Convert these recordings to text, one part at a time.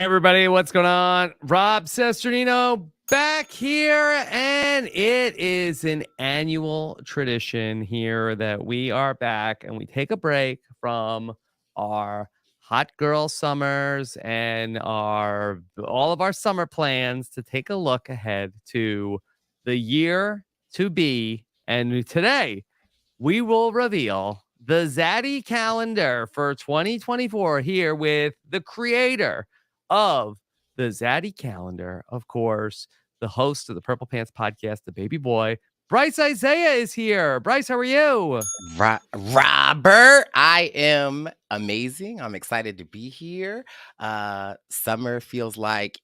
Everybody, what's going on? Rob Cesternino back here, and it is an annual tradition here that we are back and we take a break from our hot girl summers and all of our summer plans to take a look ahead to the year to be. And today we will reveal the Zaddy Calendar for 2024 here with the creator of the Zaddy Calendar, of course, the host of the Purple Pants podcast, the baby boy, Brice Izyah is here. Brice, how are you? Robert, I am amazing. I'm excited to be here. Summer feels like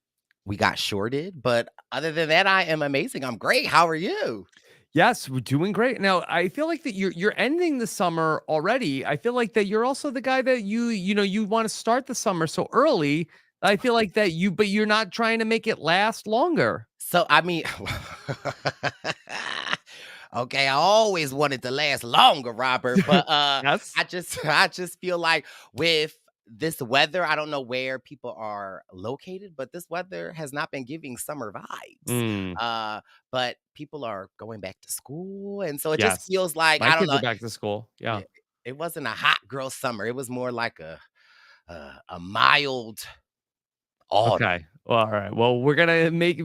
we got shorted, but other than that, I am amazing. I'm great. How are you? Yes, we're doing great. Now, I feel like that you're ending the summer already. I feel like that you're also the guy that you want to start the summer so early. I feel like that but you're not trying to make it last longer. So, I mean, okay, I always wanted to last longer, Robert, but Yes. I just feel like with this weather, I don't know where people are located, but this weather has not been giving summer vibes. Mm, But people are going back to school, and so it just yes. feels like My I don't kids are know. back to school. Yeah. Yeah, it wasn't a hot girl summer. It was more like a mild autumn. Okay. Well, all right. Well, we're gonna make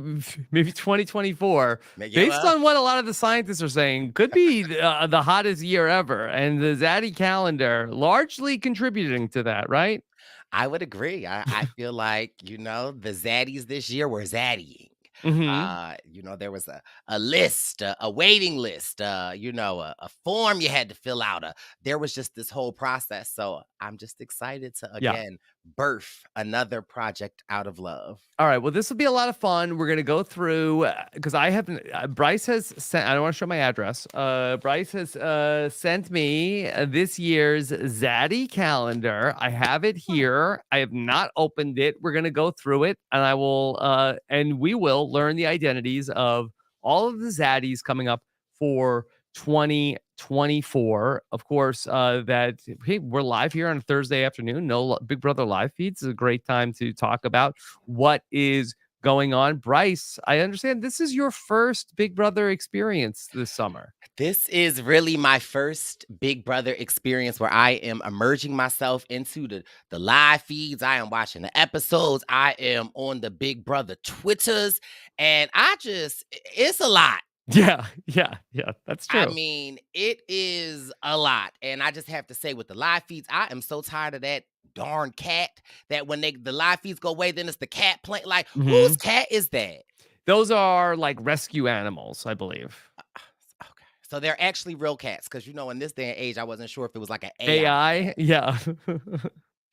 maybe 2024, Yeah, based well, on what a lot of the scientists are saying, could be the hottest year ever, and the Zaddy calendar largely contributing to that, right? I would agree. I feel like, the zaddies this year were zaddying. Hmm. There was a list, a waiting list, a form you had to fill out. There was just this whole process. So I'm just excited to, Yeah. again, birth another project out of love. All right. Well, this will be a lot of fun. We're gonna go through because I haven't. Bryce has sent. I don't want to show my address. Bryce has sent me this year's Zaddy calendar. I have it here. I have not opened it. We're gonna go through it, and we will learn the identities of all of the Zaddies coming up for 2024. Of course, that hey, we're live here on a Thursday afternoon. No Big Brother live feeds is a great time to talk about what is going on. Brice, I understand this is your first Big Brother experience this summer. This is really my first Big Brother experience where I am immersing myself into the live feeds. I am watching the episodes. I am on the Big Brother Twitters. And it's a lot. Yeah, that's I true. mean, it is a lot. And I just have to say, with the live feeds, I am so tired of that darn cat that when the live feeds go away, then it's the cat playing. Like, whose Mhm. cat is that? Those are like rescue animals, I believe. Okay. So they're actually real cats. Cause in this day and age, I wasn't sure if it was like an AI cat. AI, yeah.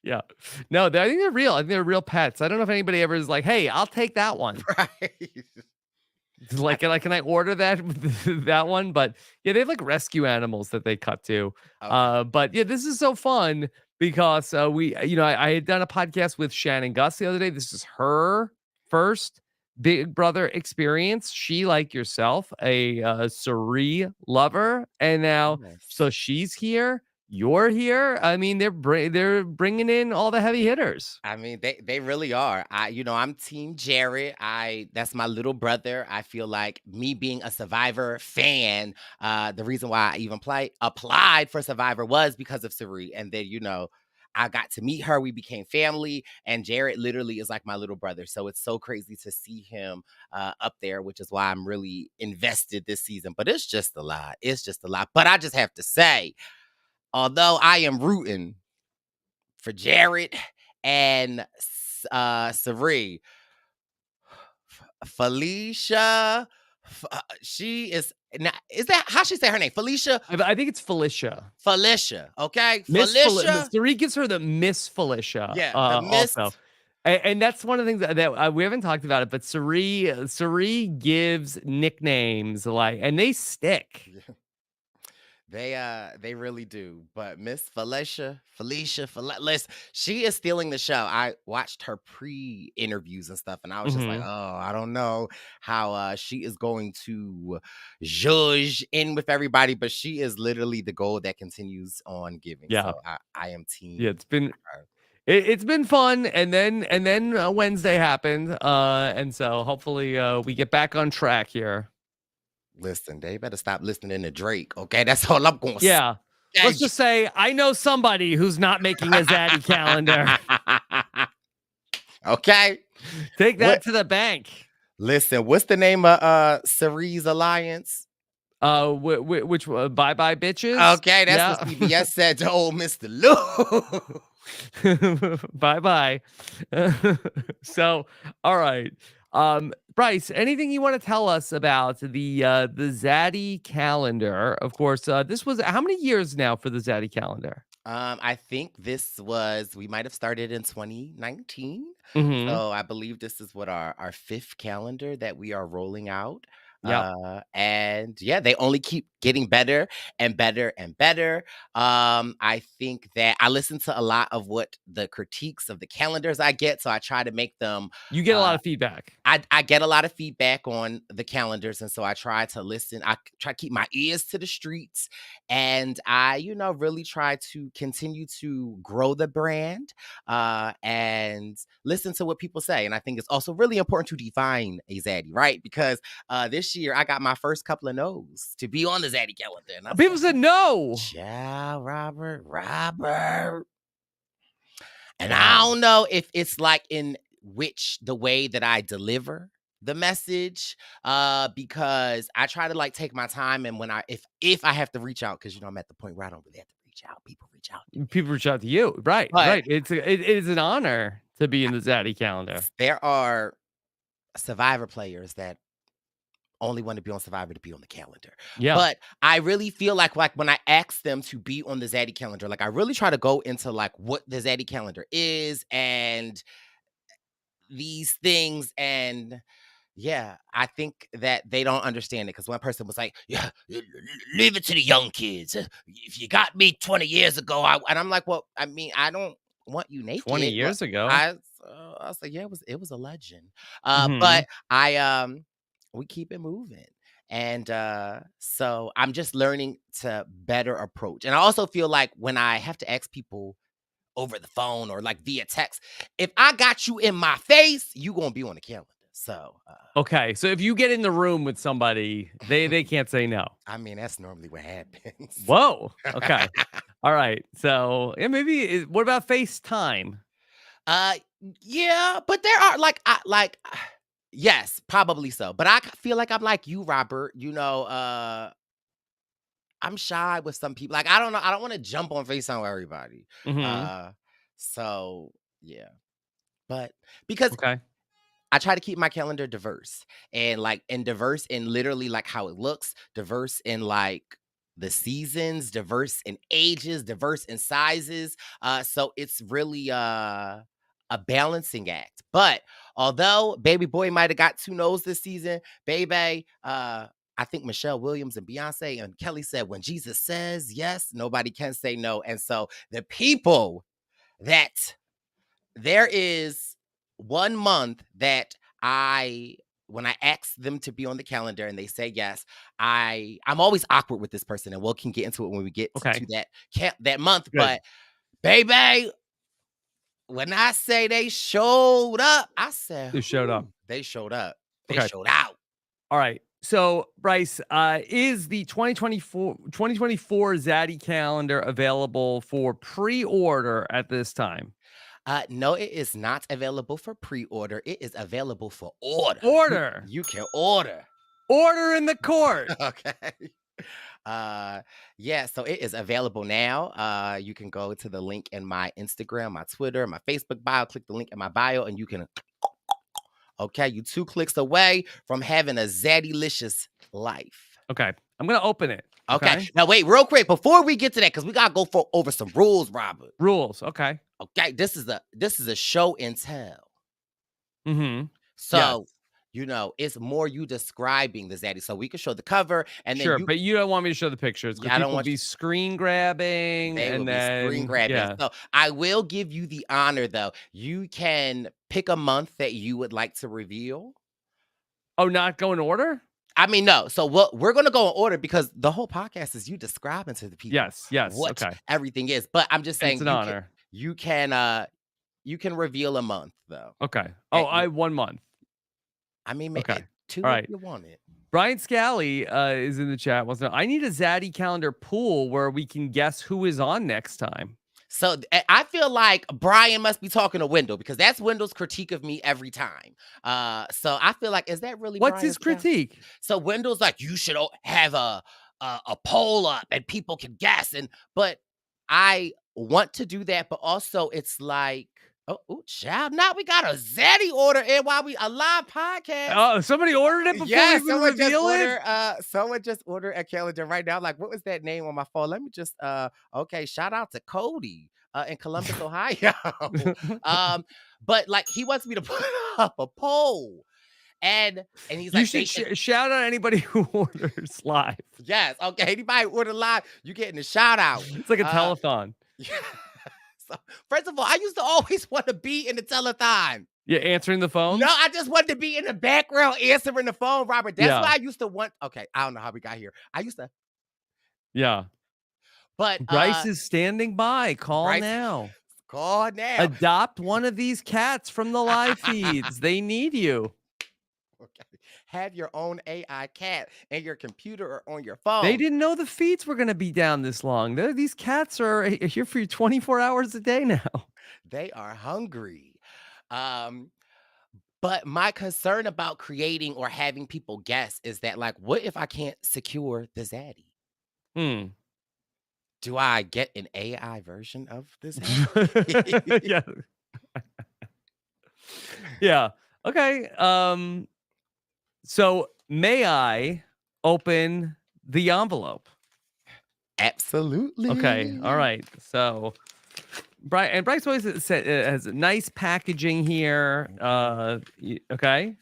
Yeah. No, I think they're real. I think they're real pets. I don't know if anybody ever is like, "Hey, I'll take that one." Right. I Like, can I order that that one? But yeah, they have like rescue animals that they cut to. okay. But yeah, this is so fun because I had done a podcast with Shannon Gus the other day. This is her first Big Brother experience. She, like yourself, a Cerie lover, and now so Yes. she's here. You're here. I mean, they're bringing in all the heavy hitters. I mean, they really are. I'm Team Jared. That's my little brother. I feel like me being a Survivor fan, the reason why I even applied for Survivor was because of Sari. And then, I got to meet her. We became family, and Jared literally is like my little brother. So it's so crazy to see him up there, which is why I'm really invested this season. But it's just a lot. It's just a lot. But I just have to say, although I am rooting for Jared and Sari. Felicia, she is now, is that how she say her name? Felicia? I think it's Felicia. Felicia, okay? Miss Felicia, Sari gives her the Miss Felicia, yeah, the also. mist. And that's one of the things that we haven't talked about it, but Sari gives nicknames like, and they stick. They really do. But Miss Felicia, she is stealing the show. I watched her pre-interviews and stuff, and I was just like, Mhm. oh, I don't know how she is going to judge in with everybody, but she is literally the gold that continues on giving. Yeah. So I am Yeah, team it's been her. It's been fun, and then Wednesday happened, and so hopefully we get back on track here. Listen, they better stop listening to Drake. Okay, that's all I'm going to say. Yeah, let's just say I know somebody who's not making a Zaddy calendar. Okay, Take that what? to the bank. Listen, what's the name of Cerise Alliance? Which bye bye bitches? Okay, that's what Yeah. CBS said to old Mr. Lou. Bye bye. So, all right. Brice, anything you want to tell us about the Zaddy calendar? Of course, this was how many years now for the Zaddy calendar? I think we might have started in 2019. Mm-hmm. So I believe this is what our fifth calendar that we are rolling out. Yep. And yeah, they only keep getting better and better and better. I think that I listen to a lot of what the critiques of the calendars I get, so I try to make them You get a lot uh of feedback. I get a lot of feedback on the calendars, and so I try to listen. I try to keep my ears to the streets, and I, really try to continue to grow the brand and listen to what people say. And I think it's also really important to define a Zaddy, right? Because this year I got my first couple of no's to be on the Zaddy calendar, and I People said, said no. "Ciao, Robert." And I Wow. don't know if it's like in the way that I deliver the message, because I try to like take my time, and when if I have to reach out, because I'm at the point where I don't really have to reach out, people reach out to me. People reach out to you. Right. But Right. It is an honor to be in the Zaddy calendar. there are Survivor players that only want to be on Survivor to be on the calendar. Yeah. But I really feel like when I ask them to be on the Zaddy calendar, like I really try to go into like what the Zaddy calendar is and these things. And yeah, I think that they don't understand it, because one person was like, "Yeah, leave it to the young kids. If you got me 20 years ago," and I'm like, "Well, I mean, I don't want you 20 naked." years ago. I was like, "Yeah, it was a legend." Mm-hmm. But we keep it moving. And so I'm just learning to better approach. And I also feel like when I have to ask people over the phone or like via text, if I got you in my face, you gonna be on the calendar. So Okay, so if you get in the room with somebody, they can't say no. I mean, that's normally what happens. Whoa. Okay. All right. So yeah, maybe. What about FaceTime? uh yeah, but there are yes, probably so. But I feel like I'm like you, Robert. I'm shy with some people. Like, I don't know. I don't want to jump on FaceTime with everybody. Mm-hmm. Uh so yeah. But because Okay. I try to keep my calendar diverse, and diverse in literally like how it looks, diverse in like the seasons, diverse in ages, diverse in sizes. So it's really a balancing act. But although Baby Boy might have got 2 no's this season, baby, I think Michelle Williams and Beyonce and Kelly said, when Jesus says yes, nobody can say no. And so the people that there is 1 month that when I ask them to be on the calendar and they say yes, I'm always awkward with this person, and we can get into it when we get Okay. to that month. Good. But baby, when I say they showed up, I said, They showed up. they showed up. They Okay. showed out. All right. So, Brice, is the 2024 Zaddy calendar available for pre-order at this time? No, it is not available for pre-order. It is available for order. Order. You can order. Order in the court. Okay. Yeah, so it is available now. You can go to the link in my Instagram, my Twitter, my Facebook bio, click the link in my bio, and you can you 2 clicks away from having a Zaddylicious life. Okay. I'm going to open it. Okay. Now wait, real quick, before we get to that, because we gotta go over some rules, Robert. Rules. Okay. Okay, this is a show and tell. Mm-hmm. So it's more you describing the Zaddy. So we can show the cover, and then Sure, but you don't want me to show the pictures because I don't people want be screen grabbing They will and be screen then grabbing. yeah. So I will give you the honor, though. You can pick a month that you would like to reveal. Oh, not go in order? I mean, no. So we're going to go in order, because the whole podcast is you describing to the people Yes. what Okay. everything is. But I'm just saying, It's an honor. You can You can reveal a month though. Okay. Oh, I 1 month. I mean, Okay. 2 All if right. you want it. Brian Scally is in the chat. Wants to know, I need a Zaddy Calendar pool where we can guess who is on next time. So I feel like Brian must be talking to Wendell because that's Wendell's critique of me every time. So I feel like, is that really What's Brian's his critique? So Wendell's like, you should have a poll up and people can guess. But I want to do that, but also it's like, oh, child, now we got a Zaddy order in while we a live podcast. Oh, somebody ordered it before we even reveal it? Someone just ordered a calendar right now. Like, what was that name on my phone? Let me just okay, shout out to Cody in Columbus, Ohio. But like he wants me to put up a poll. And he's like, you should shout out anybody who orders live. Yes, okay. Anybody who order live, you getting a shout out. It's like a telethon. Yeah. So, first of all, I used to always want to be in the telethon. Yeah, answering the phone? No, I just wanted to be in the background answering the phone, Robert. That's why I used to want. Okay, I don't know how we got here. I used to. Yeah. But Brice is standing by. Call Brice, now. Call now. Adopt one of these cats from the live feeds. They need you. Okay. Have your own AI cat in your computer or on your phone. They didn't know the feeds were going to be down this long. These cats are here for you 24 hours a day now. They are hungry. But my concern about creating or having people guess is that, like, what if I can't secure the Zaddy? Do I get an AI version of this? Yeah. Yeah. Okay. So may I open the envelope? Absolutely. Okay. All right. So Brice always has nice packaging here. Okay.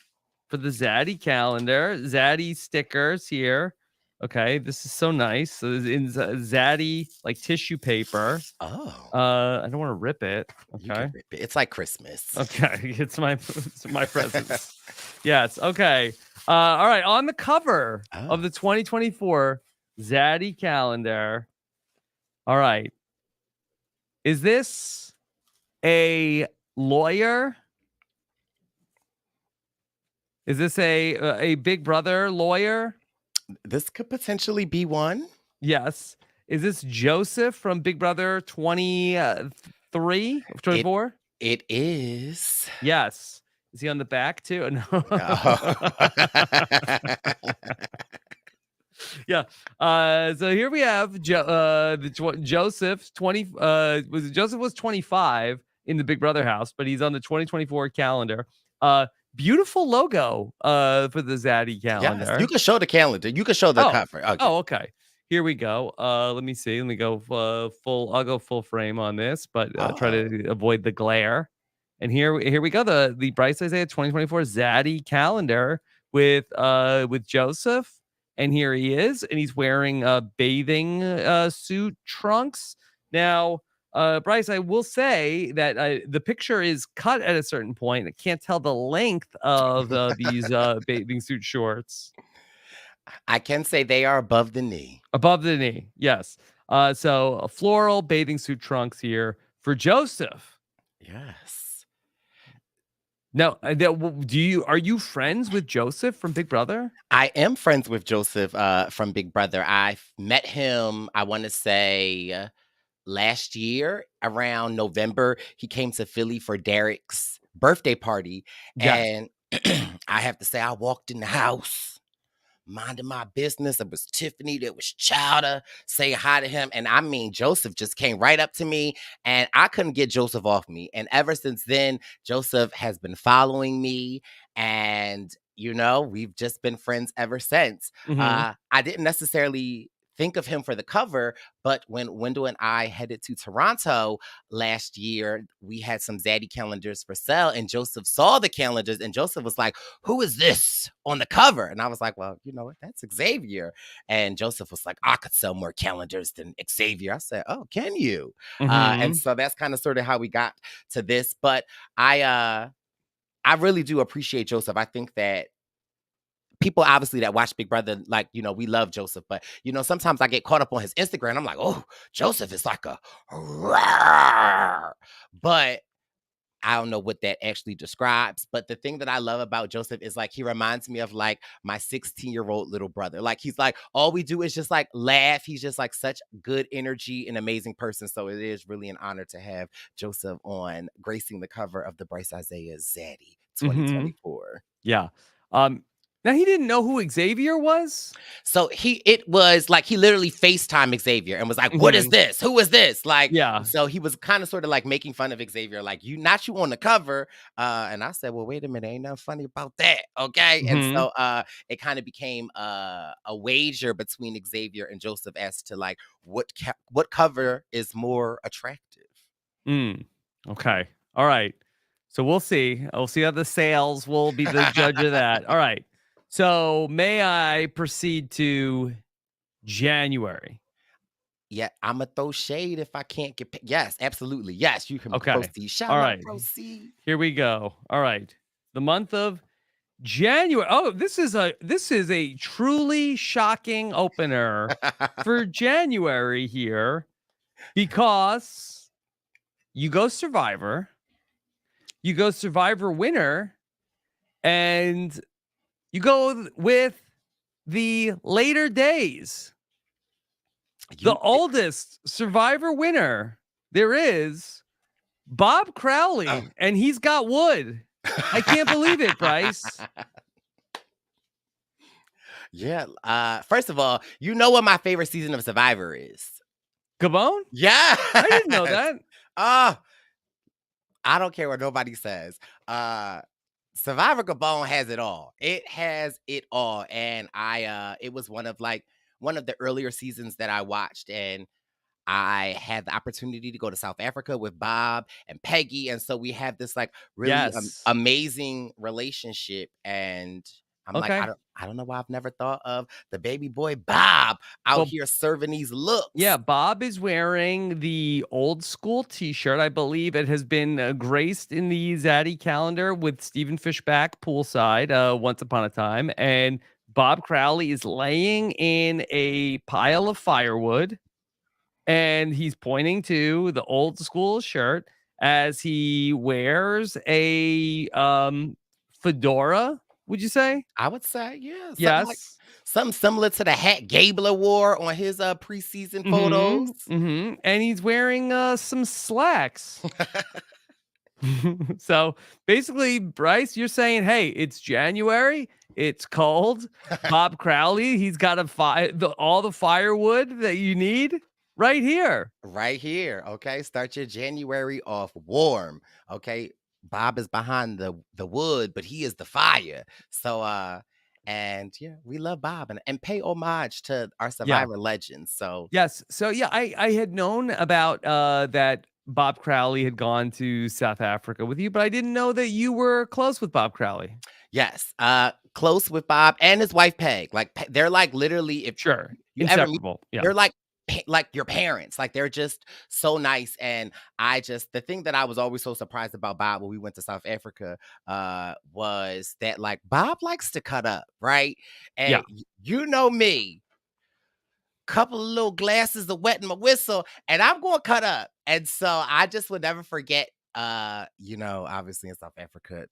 For the Zaddy calendar, Zaddy stickers here. Okay, this is so nice. So it's in Zaddy like tissue paper. Oh. I don't want to rip it. Okay. Rip it. It's like Christmas. Okay, it's my presents. Yes. Okay. All right. On the cover of the 2024 Zaddy calendar. All right. Is this a lawyer? Is this a Big Brother lawyer? This could potentially be one. Yes. Is this Joseph from Big Brother 23, 24? It is. Yes. Is he on the back too? No. Yeah. So here we have Joseph 20. Joseph was 25 in the Big Brother house, but he's on the 2024 calendar. Beautiful logo for the Zaddy calendar. Yes, you can show the calendar. You can show the cover. Okay. Oh, okay. Here we go. Let me see. Let me go full. I'll go full frame on this, but try to avoid the glare. And here we go. The Brice Izyah 2024 Zaddy calendar with Joseph. And here he is, and he's wearing bathing suit trunks. Now, Brice, I will say that the picture is cut at a certain point. I can't tell the length of these bathing suit shorts. I can say they are above the knee. Above the knee, yes. So floral bathing suit trunks here for Joseph. Yes. Now, are you friends with Joseph from Big Brother? I am friends with Joseph from Big Brother. I met him, I want to say, last year around November. He came to Philly for Derek's birthday party. Yes. And I have to say, I walked in the house, minding my business. It was Tiffany, there was Chowder, say hi to him. And I mean, Joseph just came right up to me and I couldn't get Joseph off me. And ever since then, Joseph has been following me and, you know, we've just been friends ever since. I didn't necessarily think of him for the cover, but when Wendell and I headed to Toronto last year, we had some Zaddy calendars for sale, and Joseph saw the calendars, and Joseph was like, "Who is this on the cover?" And I was like, "Well, you know what? That's Xavier." And Joseph was like, "I could sell more calendars than Xavier." I said, "Oh, can you?" And so that's kind of sort of how we got to this. But I really do appreciate Joseph. I think that people obviously that watch Big Brother, like, you know, we love Joseph, but, you know, sometimes I get caught up on his Instagram. I'm like, oh, Joseph is like a, but I don't know what that actually describes, but the thing that I love about Joseph is like he reminds me of like my 16-year-old little brother. Like he's like all we do is just like laugh. He's just like such good energy, an amazing person. So it is really an honor to have Joseph on gracing the cover of the Brice Izyah Zaddy Mm-hmm. 2024. Yeah. Now he didn't know who Xavier was. So it was like he literally FaceTime Xavier and was like, "What is Mhm. this? Who is this?" Like, Yeah. so he was kind of sort of like making fun of Xavier, like you, not you on the cover. And I said, "Well, wait a minute, ain't nothing funny about that, okay?" And Mhm. so it kind of became a wager between Xavier and Joseph as to like what cover is more attractive. Mm. Okay. All right. So we'll see. We'll see how the sales will be the judge of that. All right. So may I proceed to January? Yeah, I'ma throw shade if I can't get. Yes, absolutely. Yes, you can Okay. proceed. All Shall I right. proceed? Here we go. All right. The month of January. Oh, this is a truly shocking opener for January here because you go Survivor winner, and you go with the later days. The You oldest Survivor winner there is, Bob oh. Crowley, and he's got wood. I can't believe it, Brice. Yeah. First of all, you know what my favorite season of Survivor is? Gabon? Yes. I didn't know that. Oh, I don't care what nobody says. Uh Survivor Gabon has it all. It has it all. And it was one of the earlier seasons that I watched, and I had the opportunity to go to South Africa with Bob and Peggy, and so we have this like really Yes. amazing relationship. And I'm like, Okay. I don't know why I've never thought of the baby boy Bob out Well, here serving these yeah, looks. Bob is wearing the old school T-shirt. I believe it has been graced in the Zaddy calendar with Stephen Fishback poolside once upon a time. And Bob Crowley is laying in a pile of firewood, and he's pointing to the old school shirt as he wears a fedora, would you say? I would say, yeah, Yes. something similar to the hat Gabler wore on his preseason photos. Mm-hmm. Mm-hmm. And he's wearing some slacks. So basically, Brice, you're saying, hey, it's January, it's cold. Bob Crowley, he's got all the firewood that you need right here. Right here, okay? Start your January off warm, okay? Bob is behind the wood, but he is the fire. So and yeah, we love Bob and pay homage to our Yeah. survivor legends. So Yes. So yeah, I had known about that Bob Crowley had gone to South Africa with you, but I didn't know that you were close with Bob Crowley. yes, close with Bob and his wife Peg. Like they're like literally, if Sure. you ever meet, Inseparable. Yeah. they're like your parents. Like they're just so nice. And the thing that I was always so surprised about Bob when we went to South Africa was that like Bob likes to cut up, right? Yeah. And you know me, couple of little glasses of wet in my whistle, and I'm going to cut up. And so I just would never forget. Obviously in South Africa,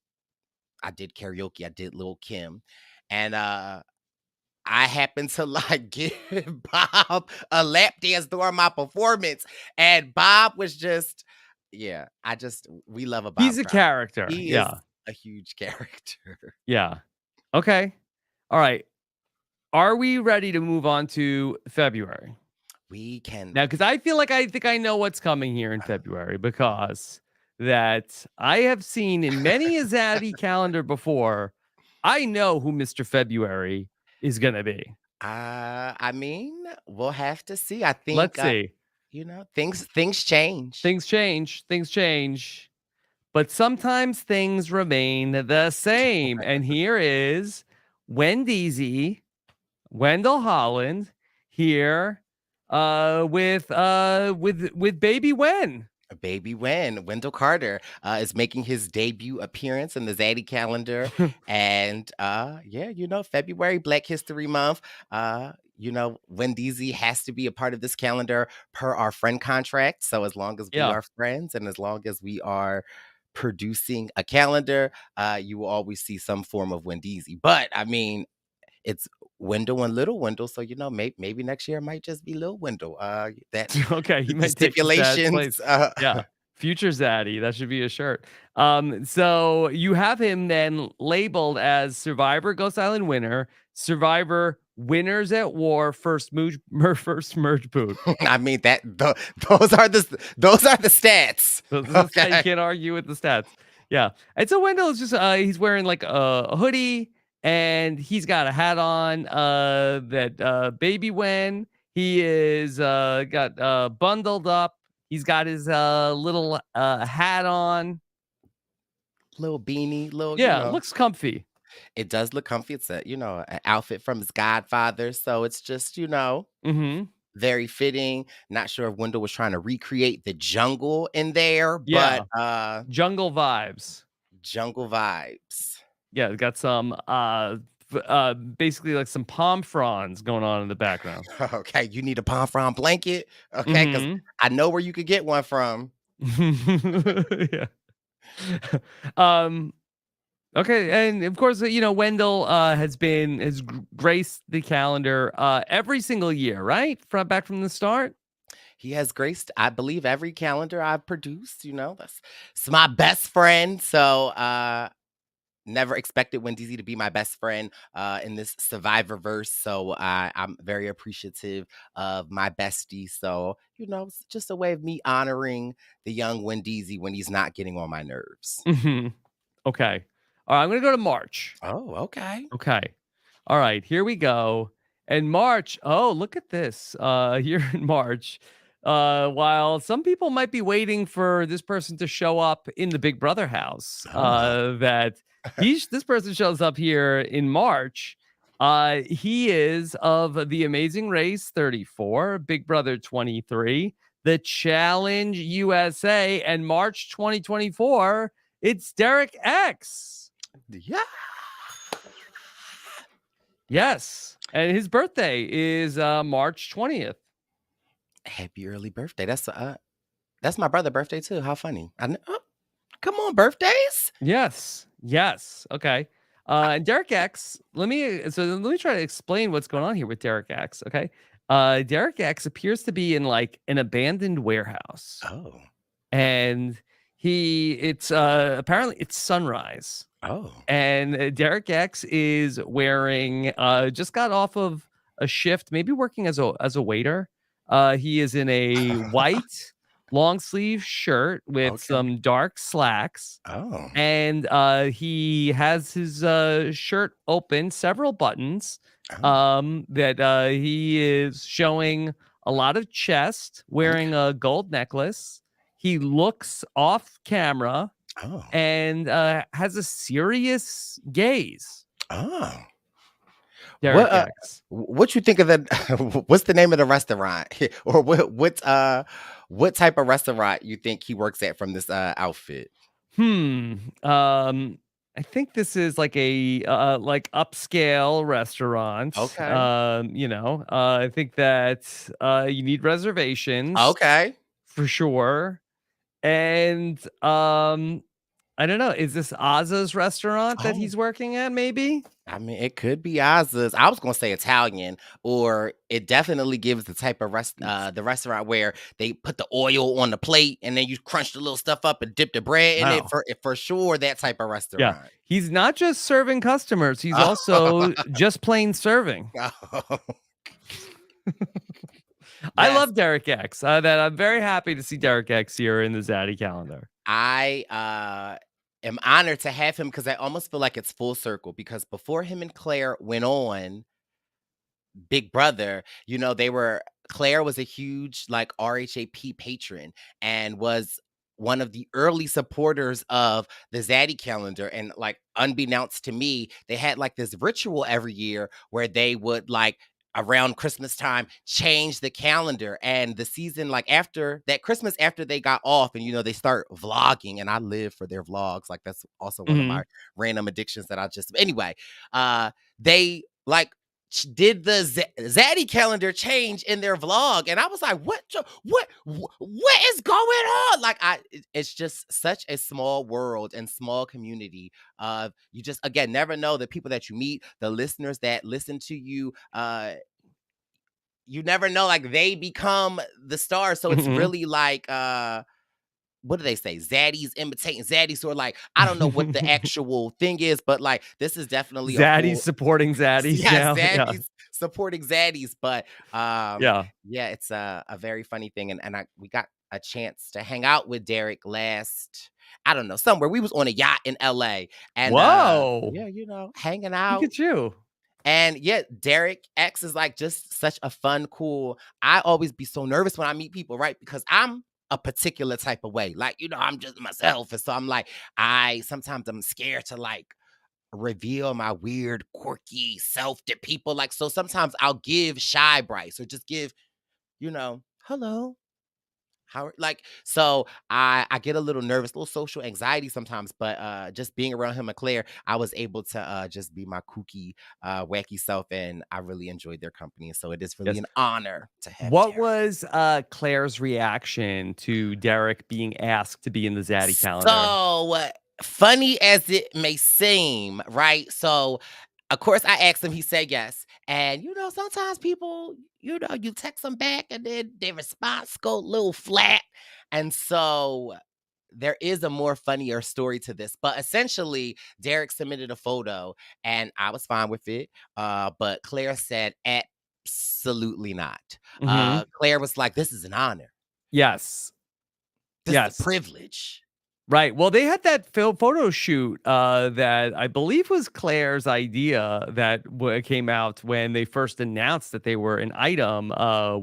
I did karaoke. I did Lil Kim, and I happened to like give Bob a lap dance during my performance, and Bob was just, yeah. We love a He's Bob a Crowley. character. He is Yeah. a huge character. Yeah. Okay. All right. Are we ready to move on to February? We can. Now, because I think I know what's coming here in February, because that I have seen in many a Zaddy calendar before. I know who Mr. February is gonna be. I mean, we'll have to see. I think Let's see. things change. Things change, but sometimes things remain the same. And here is Wendy's Wendell Holland here with baby Wen. A baby Wendell Carter is making his debut appearance in the Zaddy calendar. And yeah, February, Black History Month. Wendy's has to be a part of this calendar per our friend contract. So as long as we Yeah. are friends and as long as we are producing a calendar, you will always see some form of Wendy's. But I mean, it's Wendell and Little Wendell, so maybe next year it might just be Little Wendell. That Okay, he the might take his dad's stipulations. place. Yeah. Future Zaddy. That should be a shirt. So you have him then labeled as Survivor Ghost Island winner, Survivor winners at war, first first merge boot. I mean those are the stats. You Okay. can't argue with the stats. Yeah. And so Wendell is just he's wearing like a hoodie and he's got a hat on that baby Wen. He is got bundled up. He's got his little hat on. Little beanie, little, Yeah, looks comfy. it does look comfy. It's an outfit from his godfather. So it's just, Mm-hmm. very fitting. Not sure if Wendell was trying to recreate the jungle in there, Yeah. but Jungle vibes. jungle vibes. Yeah, got some basically like some palm fronds going on in the background. Okay, you need a palm frond blanket. Okay, because I know where you could get one from. Yeah. Okay, and of course, Wendell has graced the calendar every single year, right? Back from the start. He has graced, I believe, every calendar I've produced. It's my best friend. So never expected Wendy's to be my best friend in this Survivor verse. So I'm very appreciative of my bestie. So, it's just a way of me honoring the young Wendy's when he's not getting on my nerves. Mm-hmm. Okay. All right, I'm going to go to March. Oh, okay. Okay. All right, here we go. And March, oh, look at this. Here in March, while some people might be waiting for this person to show up in the Big Brother house, this person shows up here in March. He is of the Amazing Race 34, Big Brother 23, the Challenge USA, and March 2024. It's Derek X. Yeah. Yes. And his birthday is March 20th. Happy early birthday. That's my brother's birthday too. How funny. Come on, birthdays. Yes. Okay. And Derek X, let me try to explain what's going on here with Derek X. Okay. Derek X appears to be in like an abandoned warehouse. Oh. And it's apparently it's sunrise. Oh. And Derek X is wearing just got off of a shift, maybe working as a waiter. He is in a white long sleeve shirt with some dark slacks. Oh. And he has his shirt open, several buttons. That he is showing a lot of chest, wearing a gold necklace. He looks off camera and has a serious gaze. Oh. Derek X. What you think of that? What's the name of the restaurant? Or what type of restaurant you think he works at from this outfit? I think this is like a like upscale restaurant. Okay. I think that you need reservations. Okay. For sure. And I don't know. Is this Ozza's restaurant that he's working at? Maybe. I mean, it could be Ozza's. I was gonna say Italian, or it definitely gives the type of the restaurant where they put the oil on the plate and then you crunch the little stuff up and dip the bread in it. For sure, that type of restaurant. Yeah, he's not just serving customers; he's also just plain serving. I love Derek X. That I'm very happy to see Derek X here in the Zaddy calendar. I am honored to have him because I almost feel like it's full circle, because before him and Claire went on Big Brother, Claire was a huge like RHAP patron and was one of the early supporters of the Zaddy calendar. And like, unbeknownst to me, they had like this ritual every year where they would like around Christmas time change the calendar. And the season, like after that Christmas, after they got off and they start vlogging, and I live for their vlogs. Like that's also one of my random addictions that anyway, they like did the Zaddy Calendar change in their vlog, and I was like, what is going on? Like, it's just such a small world and small community of, you just, again, never know the people that you meet, the listeners that listen to you. You never know, like, they become the stars. So it's really like, what do they say? Zaddy's imitating Zaddy. So, like, I don't know what the actual thing is, but like, this is definitely a Zaddy's full, supporting Zaddy's yeah, now. Yeah. Zaddy's supporting Zaddy's. But Yeah. yeah, it's a very funny thing. And we got a chance to hang out with Derek last, I don't know, somewhere. We was on a yacht in LA, and Whoa. yeah, hanging Look out. at you. And yeah, Derek X is like just such a fun, cool. I always be so nervous when I meet people, right? Because I'm a particular type of way. Like, I'm just myself. And so I'm like, sometimes I'm scared to like reveal my weird, quirky self to people. Like, so sometimes I'll give shy Brice, or just give, hello. How, like, so I get a little nervous, a little social anxiety sometimes, but just being around him and Claire, I was able to just be my kooky, wacky self, and I really enjoyed their company. So it is really Yes. an honor to have What Derek. was Claire's reaction to Derek being asked to be in the Zaddy Calendar? So funny as it may seem, right? So of course I asked him, he said yes. And sometimes people, you text them back and then their response go a little flat. And so there is a more funnier story to this. But essentially, Derek submitted a photo and I was fine with it. But Claire said absolutely not. Claire was like, this is an honor. Yes. This is a privilege. Right. Well, they had that photo shoot that I believe was Claire's idea that came out when they first announced that they were an item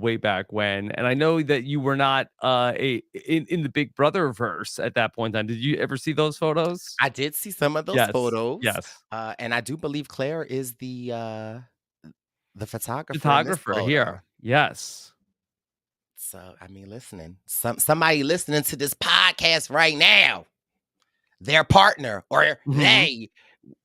way back when. And I know that you were not in the Big Brother verse at that point in time. Did you ever see those photos? I did see some of those photos. Yes. And I do believe Claire is the photographer in this Photographer photo. here. Yes. So, I mean, somebody listening to this podcast right now, their partner or they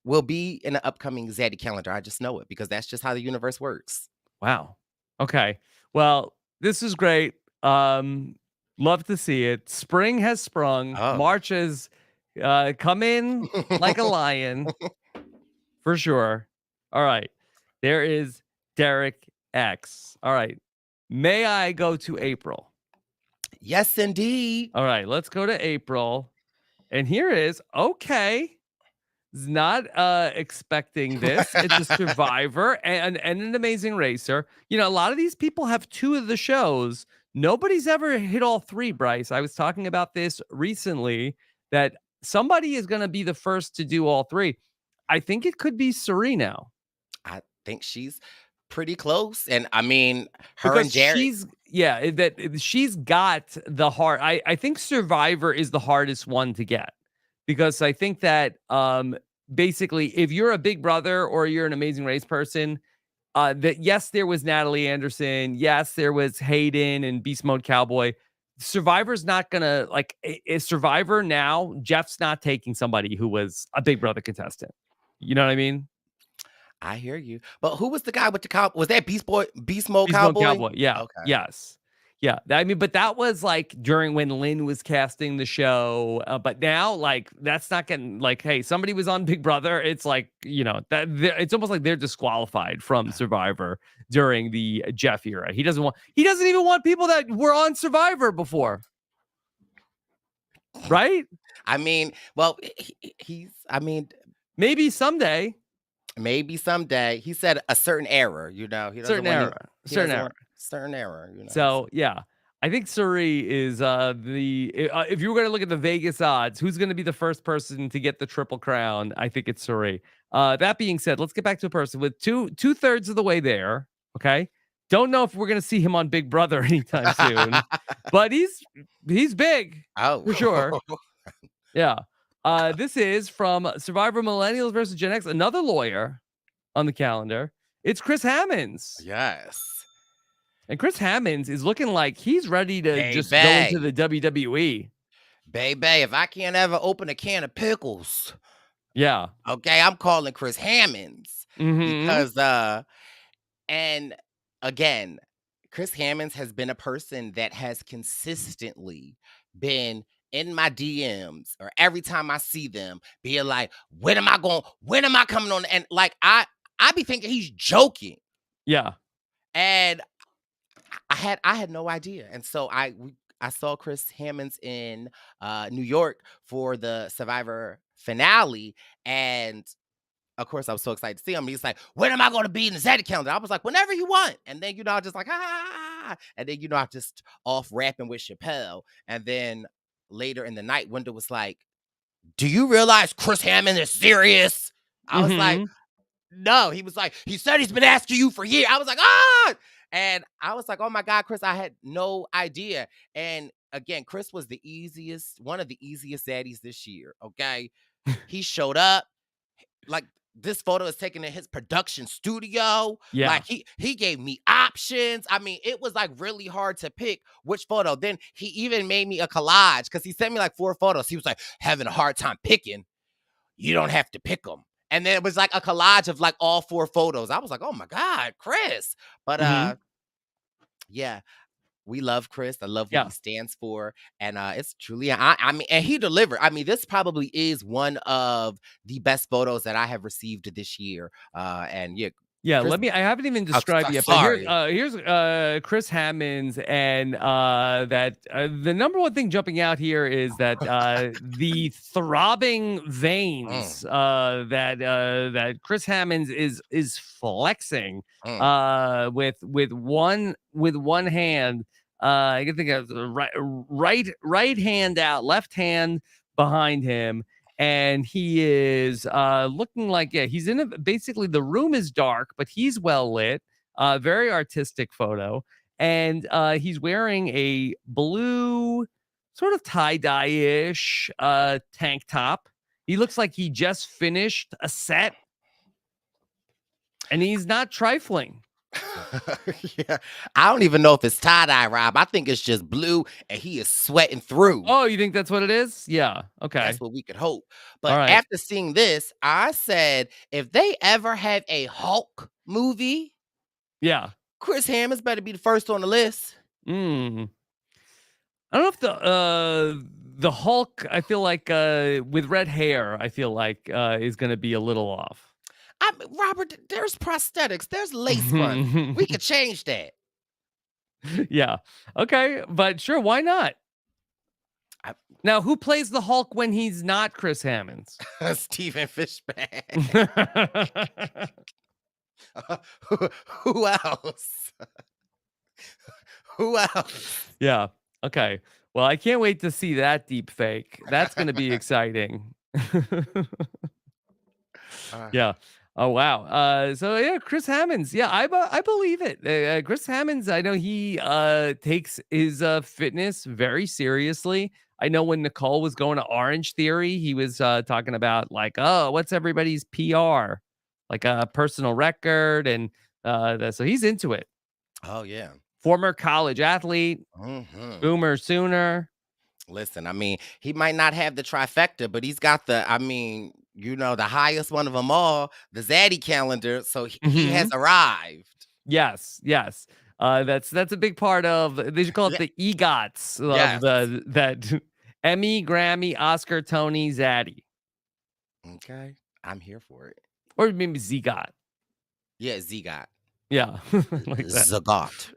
will be in the upcoming Zaddy Calendar. I just know it because that's just how the universe works. Wow. Okay. Well, this is great. Love to see it. Spring has sprung. Oh. March has come in like a lion. For sure. All right. There is Derek X. All right. May I go to April? Yes, indeed. All right. Let's go to April. And here is okay. Is not expecting this. It's a survivor and an amazing racer. A lot of these people have two of the shows. Nobody's ever hit all three, Brice. I was talking about this recently that somebody is going to be the first to do all three. I think it could be Cesternino. I think she's pretty close. And I mean, and Jared. She's got the hard. I think Survivor is the hardest one to get. Because I think that basically, if you're a Big Brother or you're an Amazing Race person, that yes, there was Natalie Anderson, yes, there was Hayden and Beast Mode Cowboy. Survivor's not gonna is Survivor now. Jeff's not taking somebody who was a Big Brother contestant. You know what I mean? I hear you. But who was the guy with the cow? Was that Beast Mode Cowboy? Yeah. Okay. Yes. Yeah, I mean, but that was like during when Lynn was casting the show. But now, like, that's not getting hey, somebody was on Big Brother. It's like, that it's almost like they're disqualified from Survivor during the Jeff era. He doesn't even want people that were on Survivor before. Right? I mean, well, maybe someday. Maybe someday. He said a certain error, He doesn't certain error. So yeah, I think Suri is if you were going to look at the Vegas odds, who's going to be the first person to get the Triple Crown? I think it's Suri. That being said, let's get back to a person with two-thirds of the way there. Okay, don't know if we're going to see him on Big Brother anytime soon, but he's big for sure. Yeah. This is from Survivor Millennials versus Gen X, another lawyer on the calendar. It's Chris Hammonds. Yes. And Chris Hammonds is looking like he's ready to just go into the WWE. Baby, if I can't ever open a can of pickles. Yeah. Okay, I'm calling Chris Hammonds. Because And again, Chris Hammonds has been a person that has consistently been in my DMs or every time I see them being like, when am I coming on? And like, I be thinking he's joking. Yeah. And I had no idea. And so I saw Chris Hammonds in New York for the Survivor finale. And of course, I was so excited to see him. He's like, when am I going to be in the Zaddy Calendar? I was like, whenever you want. And then, I just like, ah. And then, I'm just off rapping with Chappelle. And then later in the night, Wendell was like, do you realize Chris Hammond is serious? I was like, no. He was like, he said he's been asking you for years. I was like, ah. And I was like, oh my God, Chris, I had no idea. And again, Chris was one of the easiest zaddies this year. Okay. He showed up. Like, this photo is taken in his production studio. Yeah. Like, he gave me options. I mean, it was like really hard to pick which photo. Then he even made me a collage because he sent me like 4 photos. He was like, having a hard time picking. You don't have to pick them. And then it was like a collage of like all 4 photos. I was like, oh my God, Chris. But yeah. We love Chris. I love what he stands for. And it's truly, I mean, and he delivered. I mean, this probably is one of the best photos that I have received this year. And yeah, Chris, I haven't even described yet, but here's Chris Hammonds, and that the number one thing jumping out here is that the throbbing veins that Chris Hammonds is flexing with one hand. I can think of the right hand out, left hand behind him. And he is looking like, he's basically the room is dark, but he's well lit. Very artistic photo. And he's wearing a blue sort of tie-dye-ish tank top. He looks like he just finished a set. And he's not trifling. Yeah, I don't even know if it's tie-dye, Rob. I think it's just blue and he is sweating through. Oh, you think that's what it is? Yeah. Okay. That's what we could hope. But after seeing this, I said, if they ever have a Hulk movie, Chris Hammonds better be the first on the list. I don't know if the Hulk, I feel like with red hair, I feel like is going to be a little off. Robert, there's prosthetics. There's lace fronts. We could change that. Yeah. Okay. But sure, why not? Now, who plays the Hulk when he's not Chris Hammonds? Stephen Fishbane. Who else? Who else? Yeah. Okay. Well, I can't wait to see that deep fake. That's going to be exciting. Yeah. Oh, wow. So, yeah, Chris Hammonds. Yeah, I believe it. Chris Hammonds, I know he takes his fitness very seriously. I know when Nicole was going to Orange Theory, he was talking about like, oh, what's everybody's PR? Like a personal record. And so he's into it. Oh, yeah. Former college athlete. Boomer Sooner. Listen, I mean, he might not have the trifecta, but he's got the highest one of them all, the Zaddy Calendar. So he has arrived. Yes. That's a big part of. They should call it the EGOTs of that Emmy, Grammy, Oscar, Tony, Zaddy. Okay, I'm here for it. Or maybe ZGOT. Yeah, ZGOT. Yeah, like that. ZGOT.